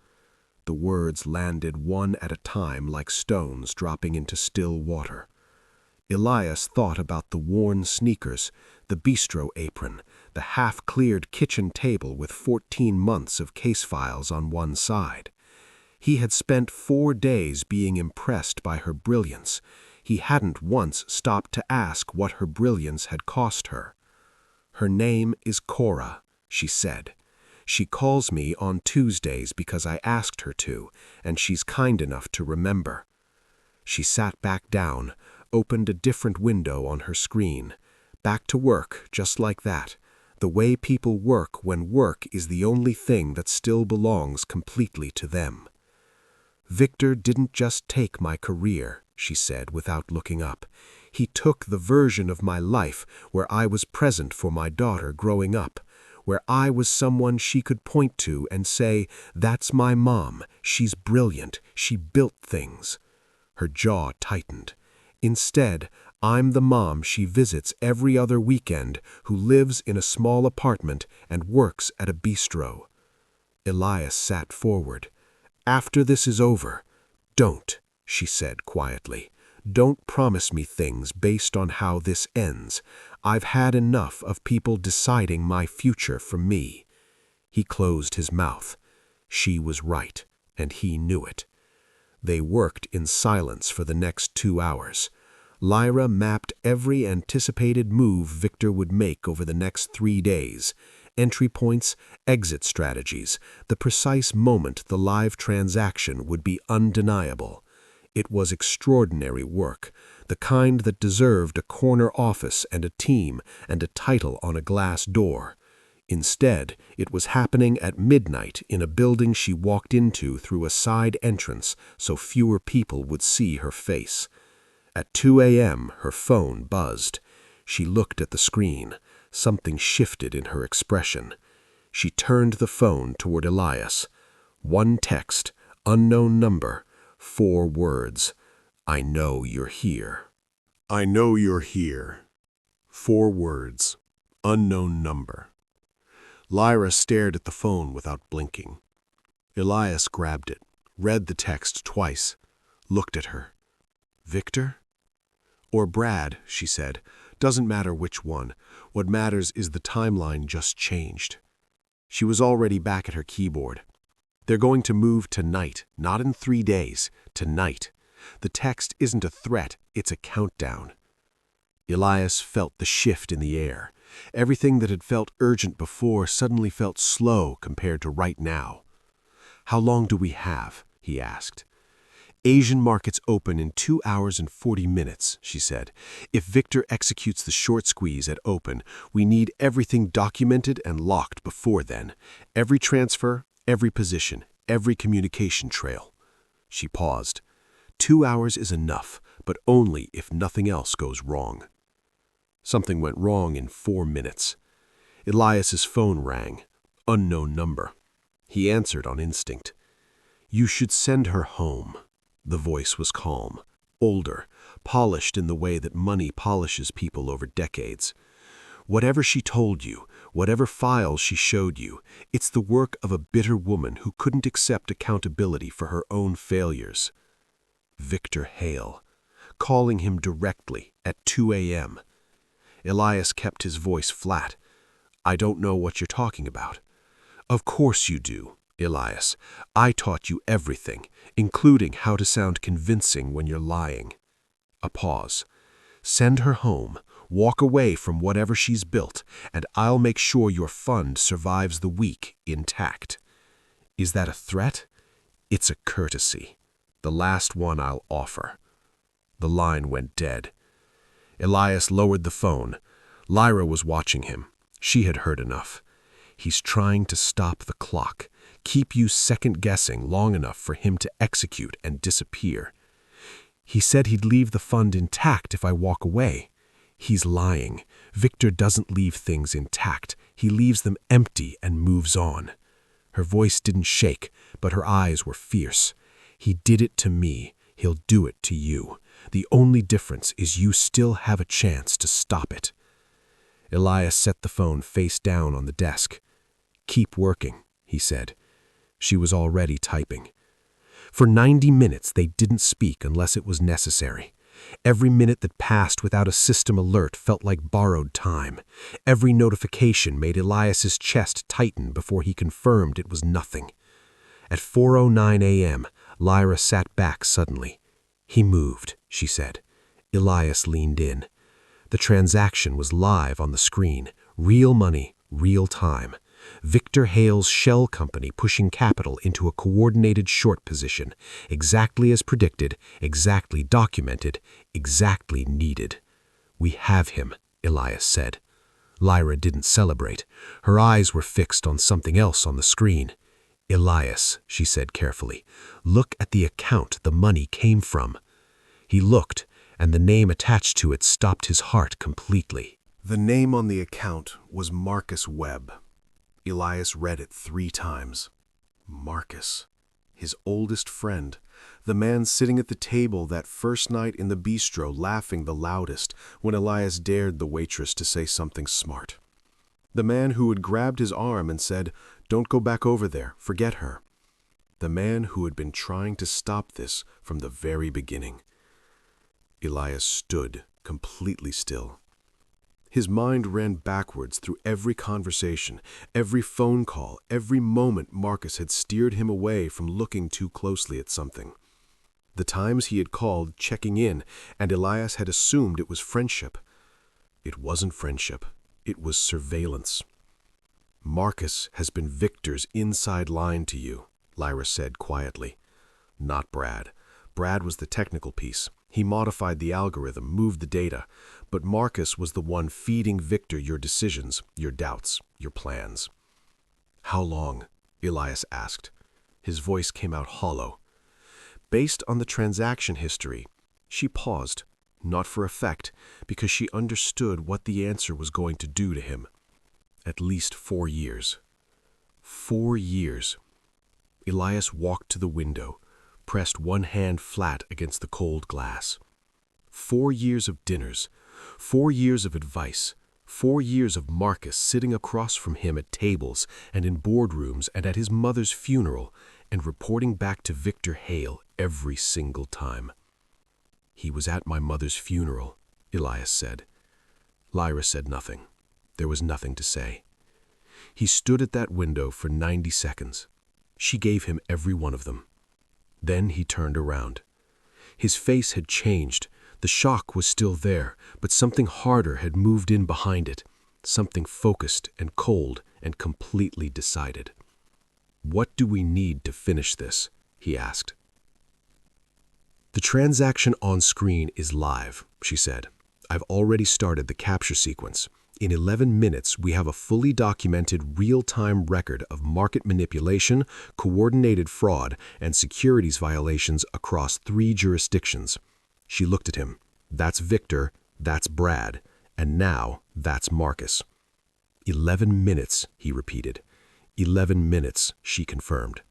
The words landed one at a time like stones dropping into still water. Elias thought about the worn sneakers, the bistro apron, the half-cleared kitchen table with 14 months of case files on one side. He had spent 4 days being impressed by her brilliance. He hadn't once stopped to ask what her brilliance had cost her. "Her name is Cora," she said. "She calls me on Tuesdays because I asked her to, and she's kind enough to remember." She sat back down, opened a different window on her screen. Back to work, just like that. The way people work when work is the only thing that still belongs completely to them. "Victor didn't just take my career," she said without looking up. He took the version of my life where I was present for my daughter growing up, where I was someone she could point to and say, "That's my mom, she's brilliant, she built things." Her jaw tightened. Instead, I'm the mom she visits every other weekend who lives in a small apartment and works at a bistro. Elias sat forward. "After this is over, don't," she said quietly. "Don't promise me things based on how this ends. I've had enough of people deciding my future for me." He closed his mouth. She was right, and he knew it. They worked in silence for the next 2 hours. Lyra mapped every anticipated move Victor would make over the next 3 days. Entry points, exit strategies, the precise moment the live transaction would be undeniable. It was extraordinary work, the kind that deserved a corner office and a team and a title on a glass door. Instead, it was happening at midnight in a building she walked into through a side entrance so fewer people would see her face. At 2 a.m., her phone buzzed. She looked at the screen. Something shifted in her expression. She turned the phone toward Elias. One text, unknown number, 4 words. "I know you're here." I know you're here. 4 words. Unknown number. Lyra stared at the phone without blinking. Elias grabbed it, read the text twice, looked at her. "Victor?" "Or Brad," she said. "Doesn't matter which one. What matters is the timeline just changed." She was already back at her keyboard. "They're going to move tonight, not in 3 days. Tonight. The text isn't a threat, it's a countdown." Elias felt the shift in the air. Everything that had felt urgent before suddenly felt slow compared to right now. "How long do we have?" he asked. "Asian markets open in 2 hours and 40 minutes, she said. "If Victor executes the short squeeze at open, we need everything documented and locked before then. Every transfer, every position, every communication trail." She paused. 2 hours is enough, but only if nothing else goes wrong. Something went wrong in 4 minutes. Elias's phone rang. Unknown number. He answered on instinct. "You should send her home." The voice was calm, older, polished in the way that money polishes people over decades. "Whatever she told you, whatever files she showed you, it's the work of a bitter woman who couldn't accept accountability for her own failures." Victor Hale. Calling him directly at 2 a.m. Elias kept his voice flat. "I don't know what you're talking about." "Of course you do, Elias. I taught you everything, including how to sound convincing when you're lying." A pause. "Send her home, walk away from whatever she's built, and I'll make sure your fund survives the week intact." "Is that a threat?" "It's a courtesy. The last one I'll offer." The line went dead. Elias lowered the phone. Lyra was watching him. She had heard enough. "He's trying to stop the clock, keep you second-guessing long enough for him to execute and disappear. He said he'd leave the fund intact if I walk away." "He's lying. Victor doesn't leave things intact. He leaves them empty and moves on." Her voice didn't shake, but her eyes were fierce. "He did it to me. He'll do it to you. The only difference is you still have a chance to stop it." Elias set the phone face down on the desk. "Keep working," he said. She was already typing. For 90 minutes they didn't speak unless it was necessary. Every minute that passed without a system alert felt like borrowed time. Every notification made Elias's chest tighten before he confirmed it was nothing. At 4:09 a.m., Lyra sat back suddenly. "He moved," she said. Elias leaned in. The transaction was live on the screen. Real money, real time. Victor Hale's shell company pushing capital into a coordinated short position, exactly as predicted, exactly documented, exactly needed. "We have him," Elias said. Lyra didn't celebrate. Her eyes were fixed on something else on the screen. "Elias," she said carefully, "look at the account the money came from." He looked, and the name attached to it stopped his heart completely. The name on the account was Marcus Webb. Elias read it 3 times. Marcus, his oldest friend, the man sitting at the table that first night in the bistro laughing the loudest when Elias dared the waitress to say something smart. The man who had grabbed his arm and said, "Don't go back over there, forget her." The man who had been trying to stop this from the very beginning. Elias stood completely still. His mind ran backwards through every conversation, every phone call, every moment Marcus had steered him away from looking too closely at something. The times he had called checking in, and Elias had assumed it was friendship. It wasn't friendship, it was surveillance. "Marcus has been Victor's inside line to you," Lyra said quietly. "Not Brad. Brad was the technical piece. He modified the algorithm, moved the data, but Marcus was the one feeding Victor your decisions, your doubts, your plans." "How long?" Elias asked. His voice came out hollow. Based on the transaction history, she paused, not for effect, because she understood what the answer was going to do to him. "At least 4 years." 4 years. Elias walked to the window, pressed one hand flat against the cold glass. 4 years of dinners, 4 years of advice, 4 years of Marcus sitting across from him at tables and in boardrooms and at his mother's funeral and reporting back to Victor Hale every single time. "He was at my mother's funeral," Elias said. Lyra said nothing. There was nothing to say. He stood at that window for 90 seconds. She gave him every one of them. Then he turned around. His face had changed. The shock was still there, but something harder had moved in behind it, something focused and cold and completely decided. "What do we need to finish this?" he asked. "The transaction on screen is live," she said. "I've already started the capture sequence. In 11 minutes, we have a fully documented real-time record of market manipulation, coordinated fraud, and securities violations across 3 jurisdictions." She looked at him. "That's Victor, that's Brad, and now that's Marcus." 11 minutes, he repeated. 11 minutes, she confirmed.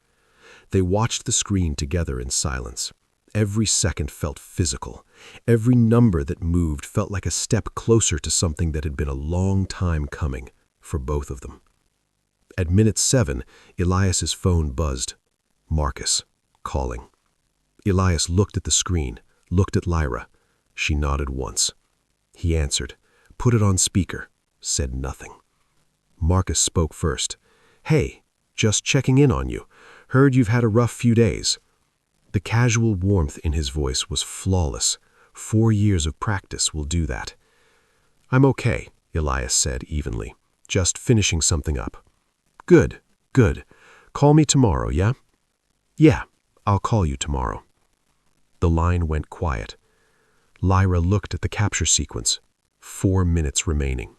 They watched the screen together in silence. Every second felt physical. Every number that moved felt like a step closer to something that had been a long time coming for both of them. At minute 7, Elias's phone buzzed. Marcus, calling. Elias looked at the screen, looked at Lyra. She nodded once. He answered, put it on speaker, said nothing. Marcus spoke first. "Hey, just checking in on you. Heard you've had a rough few days." The casual warmth in his voice was flawless. 4 years of practice will do that. "I'm okay," Elias said evenly. "Just finishing something up." "Good, good. Call me tomorrow, yeah?" "Yeah, I'll call you tomorrow." The line went quiet. Lyra looked at the capture sequence. 4 minutes remaining.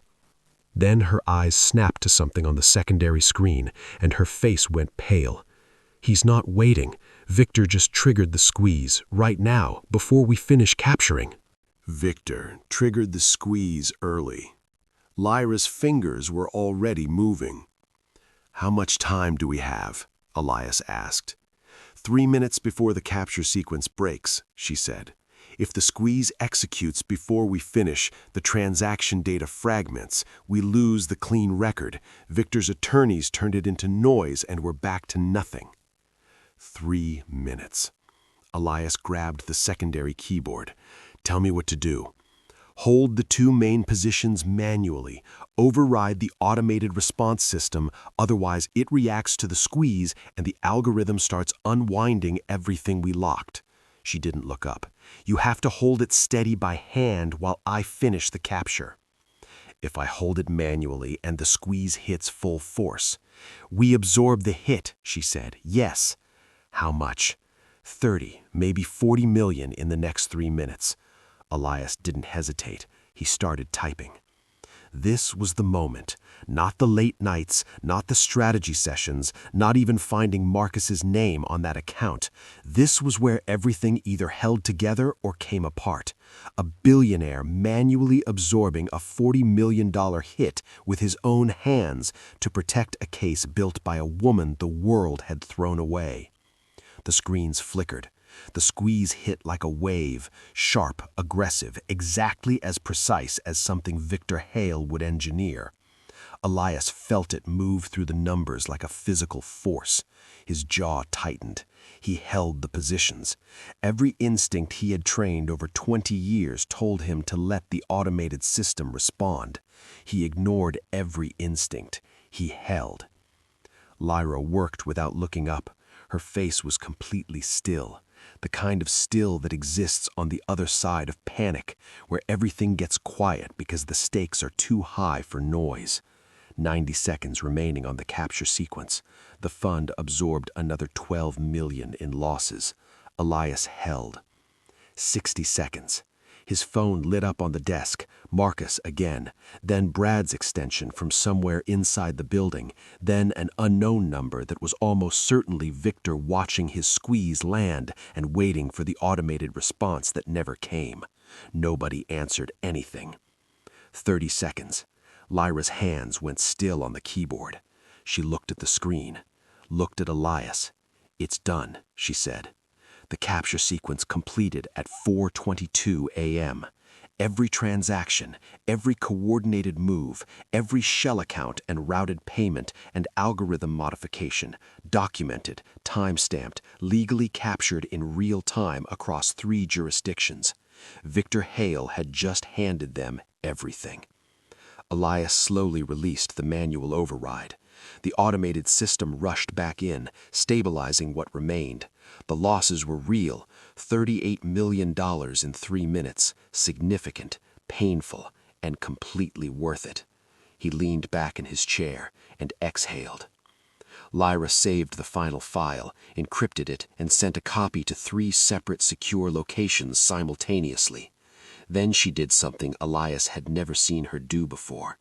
Then her eyes snapped to something on the secondary screen, and her face went pale. "He's not waiting. Victor just triggered the squeeze, right now, before we finish capturing." Victor triggered the squeeze early. Lyra's fingers were already moving. "How much time do we have?" Elias asked. 3 minutes before the capture sequence breaks, she said. "If the squeeze executes before we finish, the transaction data fragments. We lose the clean record. Victor's attorneys turned it into noise and we're back to nothing." 3 minutes. Elias grabbed the secondary keyboard. "Tell me what to do." "Hold the 2 main positions manually. Override the automated response system, otherwise it reacts to the squeeze and the algorithm starts unwinding everything we locked." She didn't look up. "You have to hold it steady by hand while I finish the capture." "If I hold it manually and the squeeze hits full force." "We absorb the hit," she said. "Yes." "How much?" 30, maybe 40 million in the next 3 minutes. Elias didn't hesitate. He started typing. This was the moment. Not the late nights, not the strategy sessions, not even finding Marcus's name on that account. This was where everything either held together or came apart. A billionaire manually absorbing a $40 million hit with his own hands to protect a case built by a woman the world had thrown away. The screens flickered. The squeeze hit like a wave, sharp, aggressive, exactly as precise as something Victor Hale would engineer. Elias felt it move through the numbers like a physical force. His jaw tightened. He held the positions. Every instinct he had trained over 20 years told him to let the automated system respond. He ignored every instinct. He held. Lyra worked without looking up. Her face was completely still. The kind of still that exists on the other side of panic, where everything gets quiet because the stakes are too high for noise. 90 seconds remaining on the capture sequence. The fund absorbed another 12 million in losses. Elias held. 60 seconds. His phone lit up on the desk. Marcus again. Then Brad's extension from somewhere inside the building. Then an unknown number that was almost certainly Victor watching his squeeze land and waiting for the automated response that never came. Nobody answered anything. 30 seconds. Lyra's hands went still on the keyboard. She looked at the screen. Looked at Elias. "It's done," she said. The capture sequence completed at 4:22 a.m. Every transaction, every coordinated move, every shell account and routed payment and algorithm modification, documented, time-stamped, legally captured in real time across 3 jurisdictions. Victor Hale had just handed them everything. Elias slowly released the manual override. The automated system rushed back in, stabilizing what remained. The losses were real, $38 million in 3 minutes, significant, painful, and completely worth it. He leaned back in his chair and exhaled. Lyra saved the final file, encrypted it, and sent a copy to 3 separate secure locations simultaneously. Then she did something Elias had never seen her do before.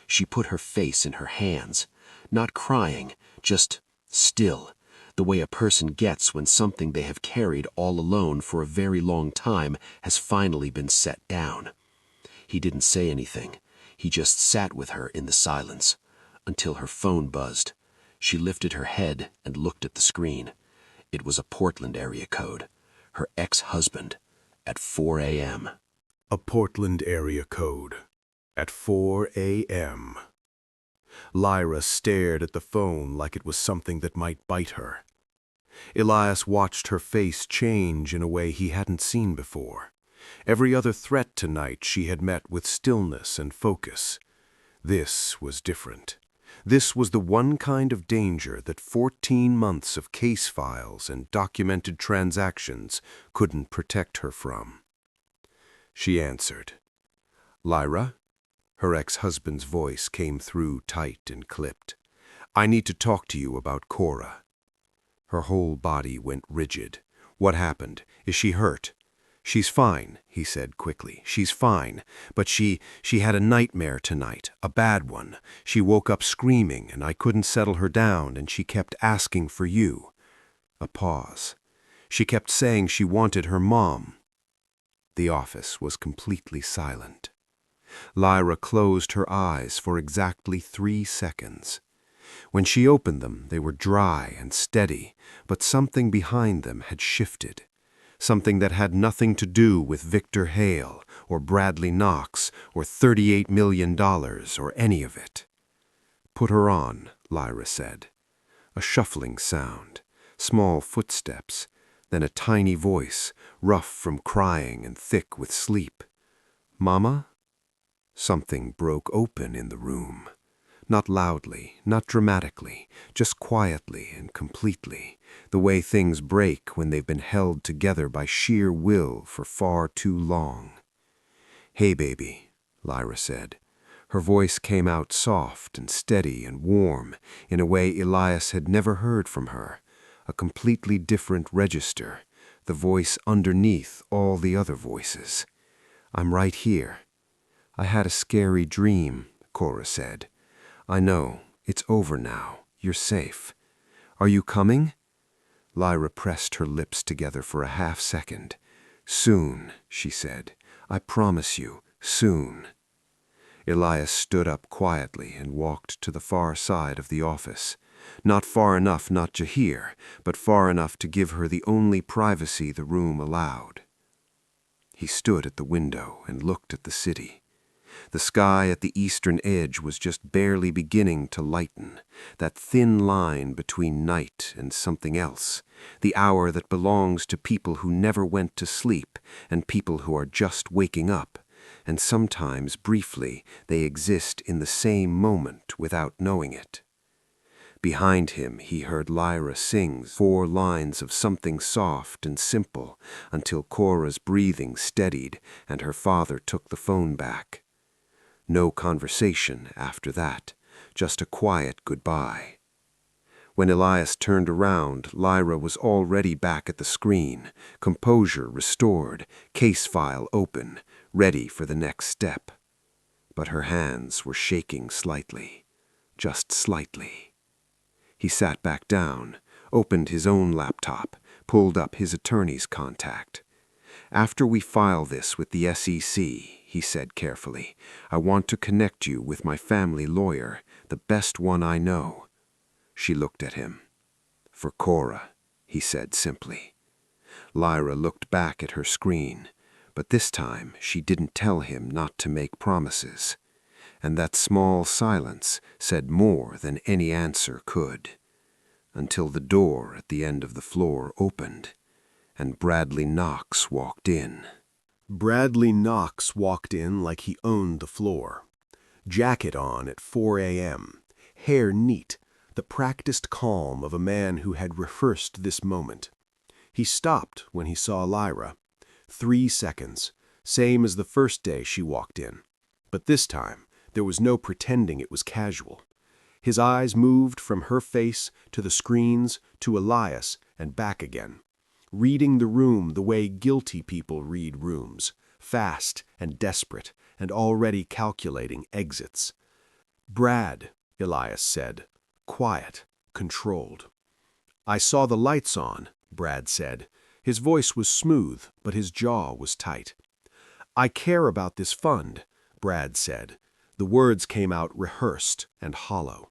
She put her face in her hands, not crying, just still, the way a person gets when something they have carried all alone for a very long time has finally been set down. He didn't say anything. He just sat with her in the silence, until her phone buzzed. She lifted her head and looked at the screen. It was a Portland area code. Her ex-husband, at 4 a.m. A Portland area code. At 4 a.m. Lyra stared at the phone like it was something that might bite her. Elias watched her face change in a way he hadn't seen before. Every other threat tonight she had met with stillness and focus. This was different. This was the one kind of danger that 14 months of case files and documented transactions couldn't protect her from. She answered. "Lyra?" Her ex-husband's voice came through tight and clipped. "I need to talk to you about Cora." Her whole body went rigid. "What happened? Is she hurt?" "She's fine," he said quickly. "She's fine. But she had a nightmare tonight, a bad one. She woke up screaming, and I couldn't settle her down, and she kept asking for you." A pause. "She kept saying she wanted her mom." The office was completely silent. Lyra closed her eyes for exactly 3 seconds. When she opened them, they were dry and steady, but something behind them had shifted. Something that had nothing to do with Victor Hale or Bradley Knox or $38 million or any of it. "Put her on," Lyra said. A shuffling sound, small footsteps, then a tiny voice, rough from crying and thick with sleep. "Mama?" Something broke open in the room. Not loudly, not dramatically, just quietly and completely, the way things break when they've been held together by sheer will for far too long. "Hey, baby," Lyra said. Her voice came out soft and steady and warm, in a way Elias had never heard from her. A completely different register, the voice underneath all the other voices. "I'm right here. I had a scary dream, Cora said. "I know. It's over now. You're safe. Are you coming?" Lyra pressed her lips together for a half-second. "Soon," she said. "I promise you, soon." Elias stood up quietly and walked to the far side of the office. Not far enough not to hear, but far enough to give her the only privacy the room allowed. He stood at the window and looked at the city. The sky at the eastern edge was just barely beginning to lighten, that thin line between night and something else, the hour that belongs to people who never went to sleep and people who are just waking up, and sometimes, briefly, they exist in the same moment without knowing it. Behind him he heard Lyra sing 4 lines of something soft and simple until Cora's breathing steadied and her father took the phone back. No conversation after that, just a quiet goodbye. When Elias turned around, Lyra was already back at the screen, composure restored, case file open, ready for the next step. But her hands were shaking slightly, just slightly. He sat back down, opened his own laptop, pulled up his attorney's contact. "After we file this with the SEC," he said carefully, "I want to connect you with my family lawyer, the best one I know." She looked at him. "For Cora," he said simply. Lyra looked back at her screen, but this time she didn't tell him not to make promises. And that small silence said more than any answer could. Until the door at the end of the floor opened, and Bradley Knox walked in. Bradley Knox walked in like he owned the floor. Jacket on at 4 a.m., hair neat, the practiced calm of a man who had rehearsed this moment. He stopped when he saw Lyra. 3 seconds, same as the first day she walked in. But this time, there was no pretending it was casual. His eyes moved from her face to the screens to Elias and back again, reading the room the way guilty people read rooms, fast and desperate and already calculating exits. "Brad," Elias said, quiet, controlled. "I saw the lights on," Brad said. His voice was smooth, but his jaw was tight. "I care about this fund," Brad said. The words came out rehearsed and hollow.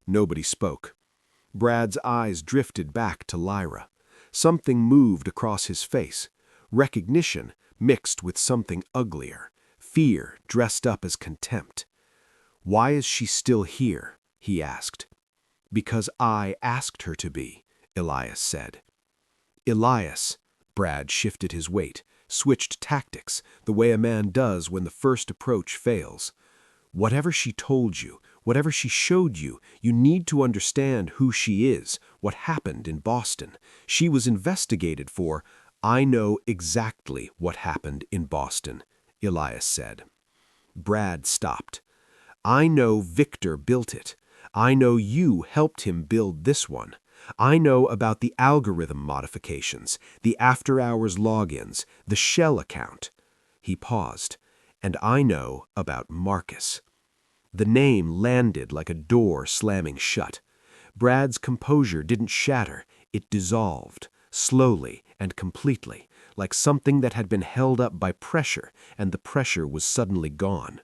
Nobody spoke. Brad's eyes drifted back to Lyra. Something moved across his face. Recognition mixed with something uglier. Fear dressed up as contempt. "Why is she still here?" he asked. "Because I asked her to be," Elias said. "Elias," Brad shifted his weight, switched tactics, the way a man does when the first approach fails. "Whatever she told you, whatever she showed you, you need to understand who she is, what happened in Boston. She was investigated for—" "I know exactly what happened in Boston," Elias said. Brad stopped. "I know Victor built it. I know you helped him build this one. I know about the algorithm modifications, the after-hours logins, the shell account." He paused. "And I know about Marcus." The name landed like a door slamming shut. Brad's composure didn't shatter, it dissolved, slowly and completely, like something that had been held up by pressure, and the pressure was suddenly gone.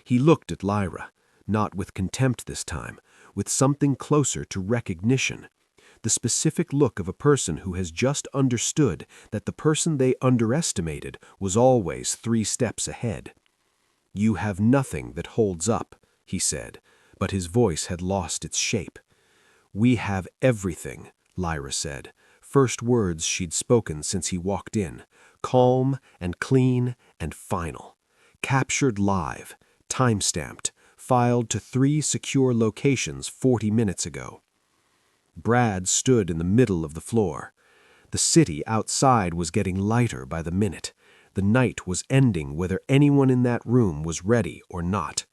He looked at Lyra, not with contempt this time, with something closer to recognition, the specific look of a person who has just understood that the person they underestimated was always 3 steps ahead. "You have nothing that holds up," he said, but his voice had lost its shape. "We have everything," Lyra said, first words she'd spoken since he walked in, calm and clean and final, captured live, time-stamped, filed to 3 secure locations 40 minutes ago. Brad stood in the middle of the floor. The city outside was getting lighter by the minute. The night was ending whether anyone in that room was ready or not.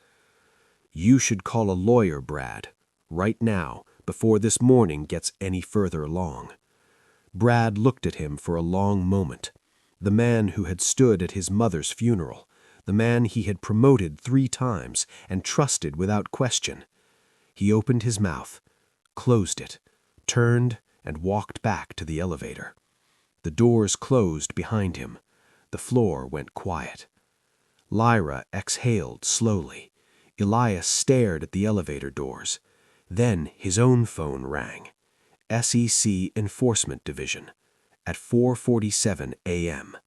"You should call a lawyer, Brad, right now, before this morning gets any further along." Brad looked at him for a long moment. The man who had stood at his mother's funeral, the man he had promoted 3 times and trusted without question. He opened his mouth, closed it, turned, and walked back to the elevator. The doors closed behind him. The floor went quiet. Lyra exhaled slowly. Elias stared at the elevator doors. Then his own phone rang. SEC Enforcement Division. At 4:47 a.m.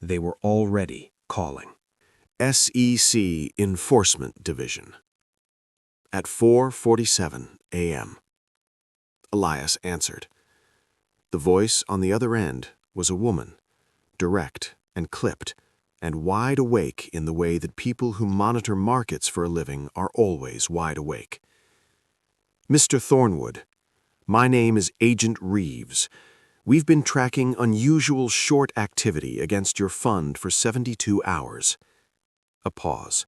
They were already calling. SEC Enforcement Division. At 4:47 a.m. Elias answered. The voice on the other end was a woman, direct and clipped, and wide awake in the way that people who monitor markets for a living are always wide awake. Mr. Thornwood, my name is Agent Reeves. We've been tracking unusual short activity against your fund for 72 hours. A pause.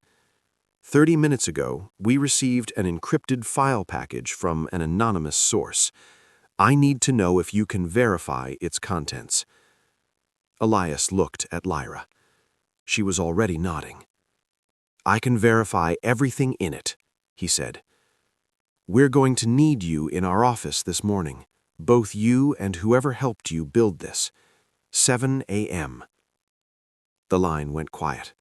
30 minutes ago, we received an encrypted file package from an anonymous source. I need to know if you can verify its contents. Elias looked at Lyra. She was already nodding. I can verify everything in it, he said. We're going to need you in our office this morning, both you and whoever helped you build this. 7 a.m. The line went quiet.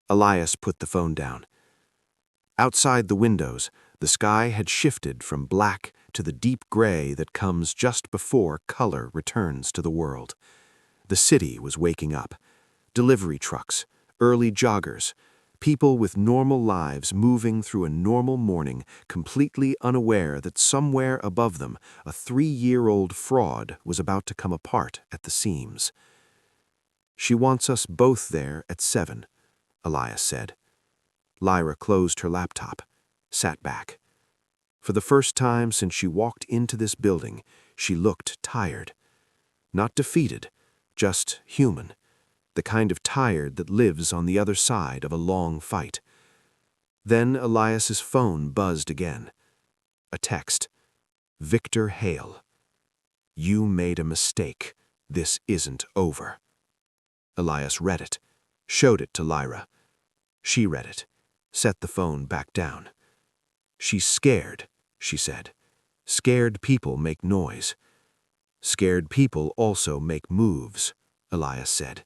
Elias put the phone down. Outside the windows, the sky had shifted from black to the deep gray that comes just before color returns to the world. The city was waking up. Delivery trucks, early joggers, people with normal lives moving through a normal morning, completely unaware that somewhere above them a 3-year-old fraud was about to come apart at the seams. She wants us both there at 7, Elias said. Lyra closed her laptop, sat back. For the first time since she walked into this building, she looked tired. Not defeated, just human. The kind of tired that lives on the other side of a long fight. Then Elias's phone buzzed again. A text. Victor Hale. You made a mistake. This isn't over. Elias read it, showed it to Lyra. She read it, set the phone back down. She's scared, she said. Scared people make noise. Scared people also make moves, Elias said.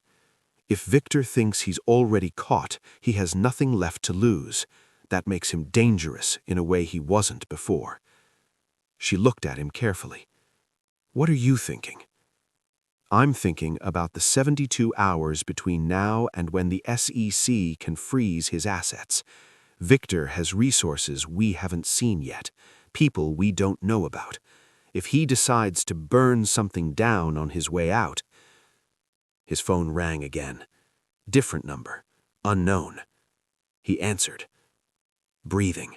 If Victor thinks he's already caught, he has nothing left to lose. That makes him dangerous in a way he wasn't before. She looked at him carefully. What are you thinking? I'm thinking about the 72 hours between now and when the SEC can freeze his assets. Victor has resources we haven't seen yet, people we don't know about. If he decides to burn something down on his way out... His phone rang again. Different number. Unknown. He answered. Breathing.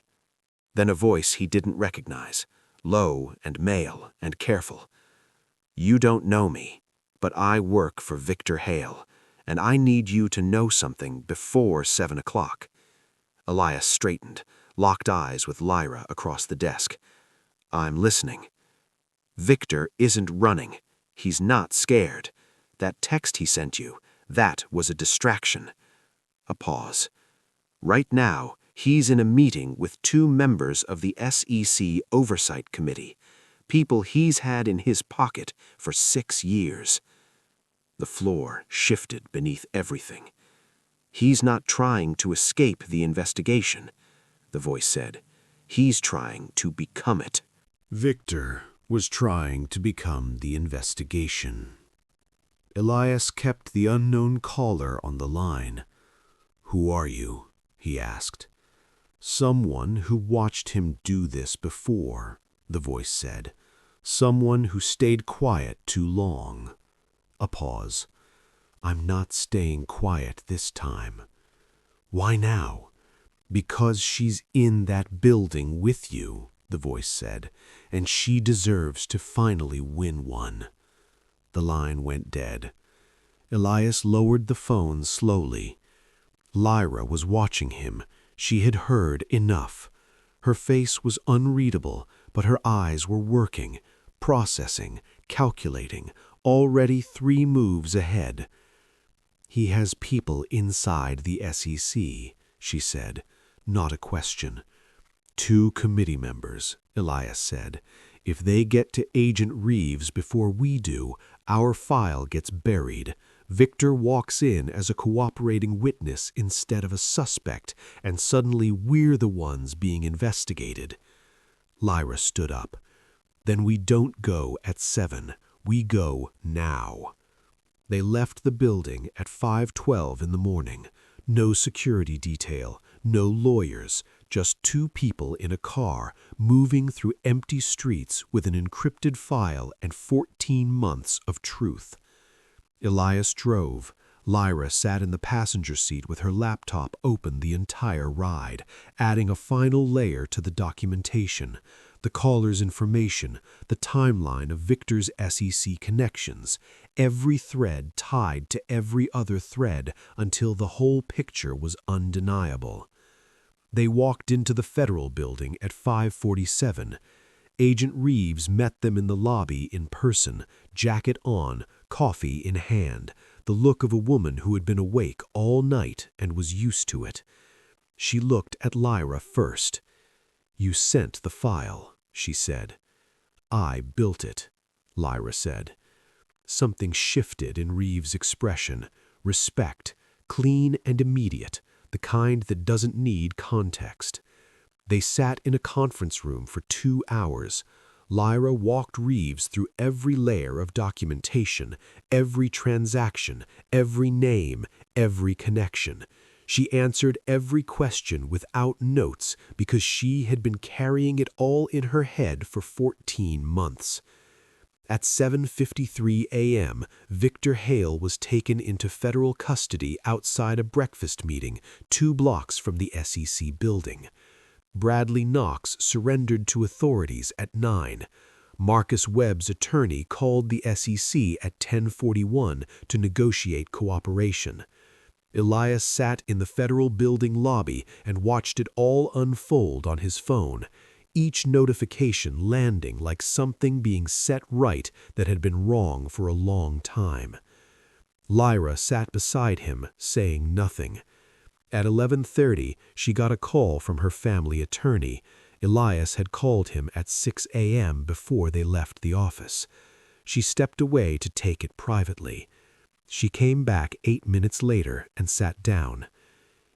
Then a voice he didn't recognize. Low and male and careful. You don't know me, but I work for Victor Hale, and I need you to know something before 7 o'clock. Elias straightened, locked eyes with Lyra across the desk. I'm listening. Victor isn't running. He's not scared. That text he sent you, that was a distraction. A pause. Right now, he's in a meeting with 2 members of the SEC Oversight Committee, people he's had in his pocket for 6 years. The floor shifted beneath everything. He's not trying to escape the investigation, the voice said. He's trying to become it. Victor was trying to become the investigation. Elias kept the unknown caller on the line. Who are you? He asked. Someone who watched him do this before, the voice said. Someone who stayed quiet too long. A pause. I'm not staying quiet this time. Why now? Because she's in that building with you, the voice said, and she deserves to finally win one. The line went dead. Elias lowered the phone slowly. Lyra was watching him. She had heard enough. Her face was unreadable, but her eyes were working, processing, calculating, already 3 moves ahead. He has people inside the SEC, she said, not a question. 2 committee members, Elias said. If they get to Agent Reeves before we do, our file gets buried. Victor walks in as a cooperating witness instead of a suspect, and suddenly we're the ones being investigated. Lyra stood up. Then we don't go at 7. We go now. They left the building at 5:12 in the morning. No security detail, no lawyers, just 2 people in a car moving through empty streets with an encrypted file and 14 months of truth. Elias drove. Lyra sat in the passenger seat with her laptop open the entire ride, adding a final layer to the documentation, the caller's information, the timeline of Victor's SEC connections, every thread tied to every other thread until the whole picture was undeniable. They walked into the federal building at 5:47. Agent Reeves met them in the lobby in person, jacket on, coffee in hand, the look of a woman who had been awake all night and was used to it. She looked at Lyra first. "You sent the file," she said. "I built it," Lyra said. Something shifted in Reeves' expression. Respect, clean and immediate, the kind that doesn't need context. They sat in a conference room for 2 hours. Lyra walked Reeves through every layer of documentation, every transaction, every name, every connection. She answered every question without notes because she had been carrying it all in her head for 14 months. At 7:53 a.m., Victor Hale was taken into federal custody outside a breakfast meeting 2 blocks from the SEC building. Bradley Knox surrendered to authorities at 9. Marcus Webb's attorney called the SEC at 10:41 to negotiate cooperation. Elias sat in the federal building lobby and watched it all unfold on his phone, each notification landing like something being set right that had been wrong for a long time. Lyra sat beside him, saying nothing. At 11:30, she got a call from her family attorney. Elias had called him at 6 a.m. before they left the office. She stepped away to take it privately. She came back 8 minutes later and sat down.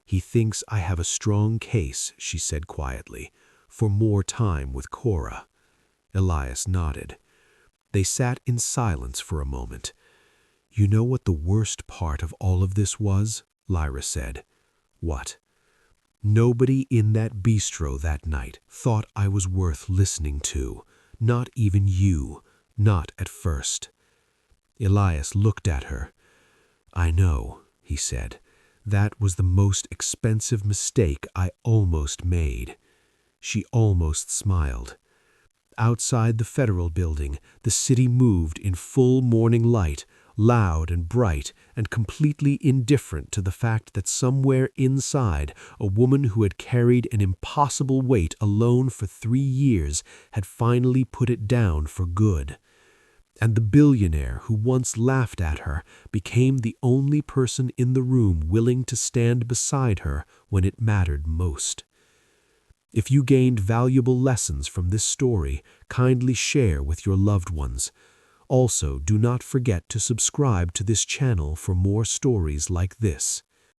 "He thinks I have a strong case," she said quietly, "for more time with Cora." Elias nodded. They sat in silence for a moment. "You know what the worst part of all of this was?" Lyra said. "What?" "Nobody in that bistro that night thought I was worth listening to. Not even you. Not at first." Elias looked at her. "I know," he said. "That was the most expensive mistake I almost made." She almost smiled. Outside the federal building, the city moved in full morning light, loud and bright and completely indifferent to the fact that somewhere inside, a woman who had carried an impossible weight alone for 3 years had finally put it down for good. And the billionaire who once laughed at her became the only person in the room willing to stand beside her when it mattered most. If you gained valuable lessons from this story, kindly share with your loved ones. Also, do not forget to subscribe to this channel for more stories like this.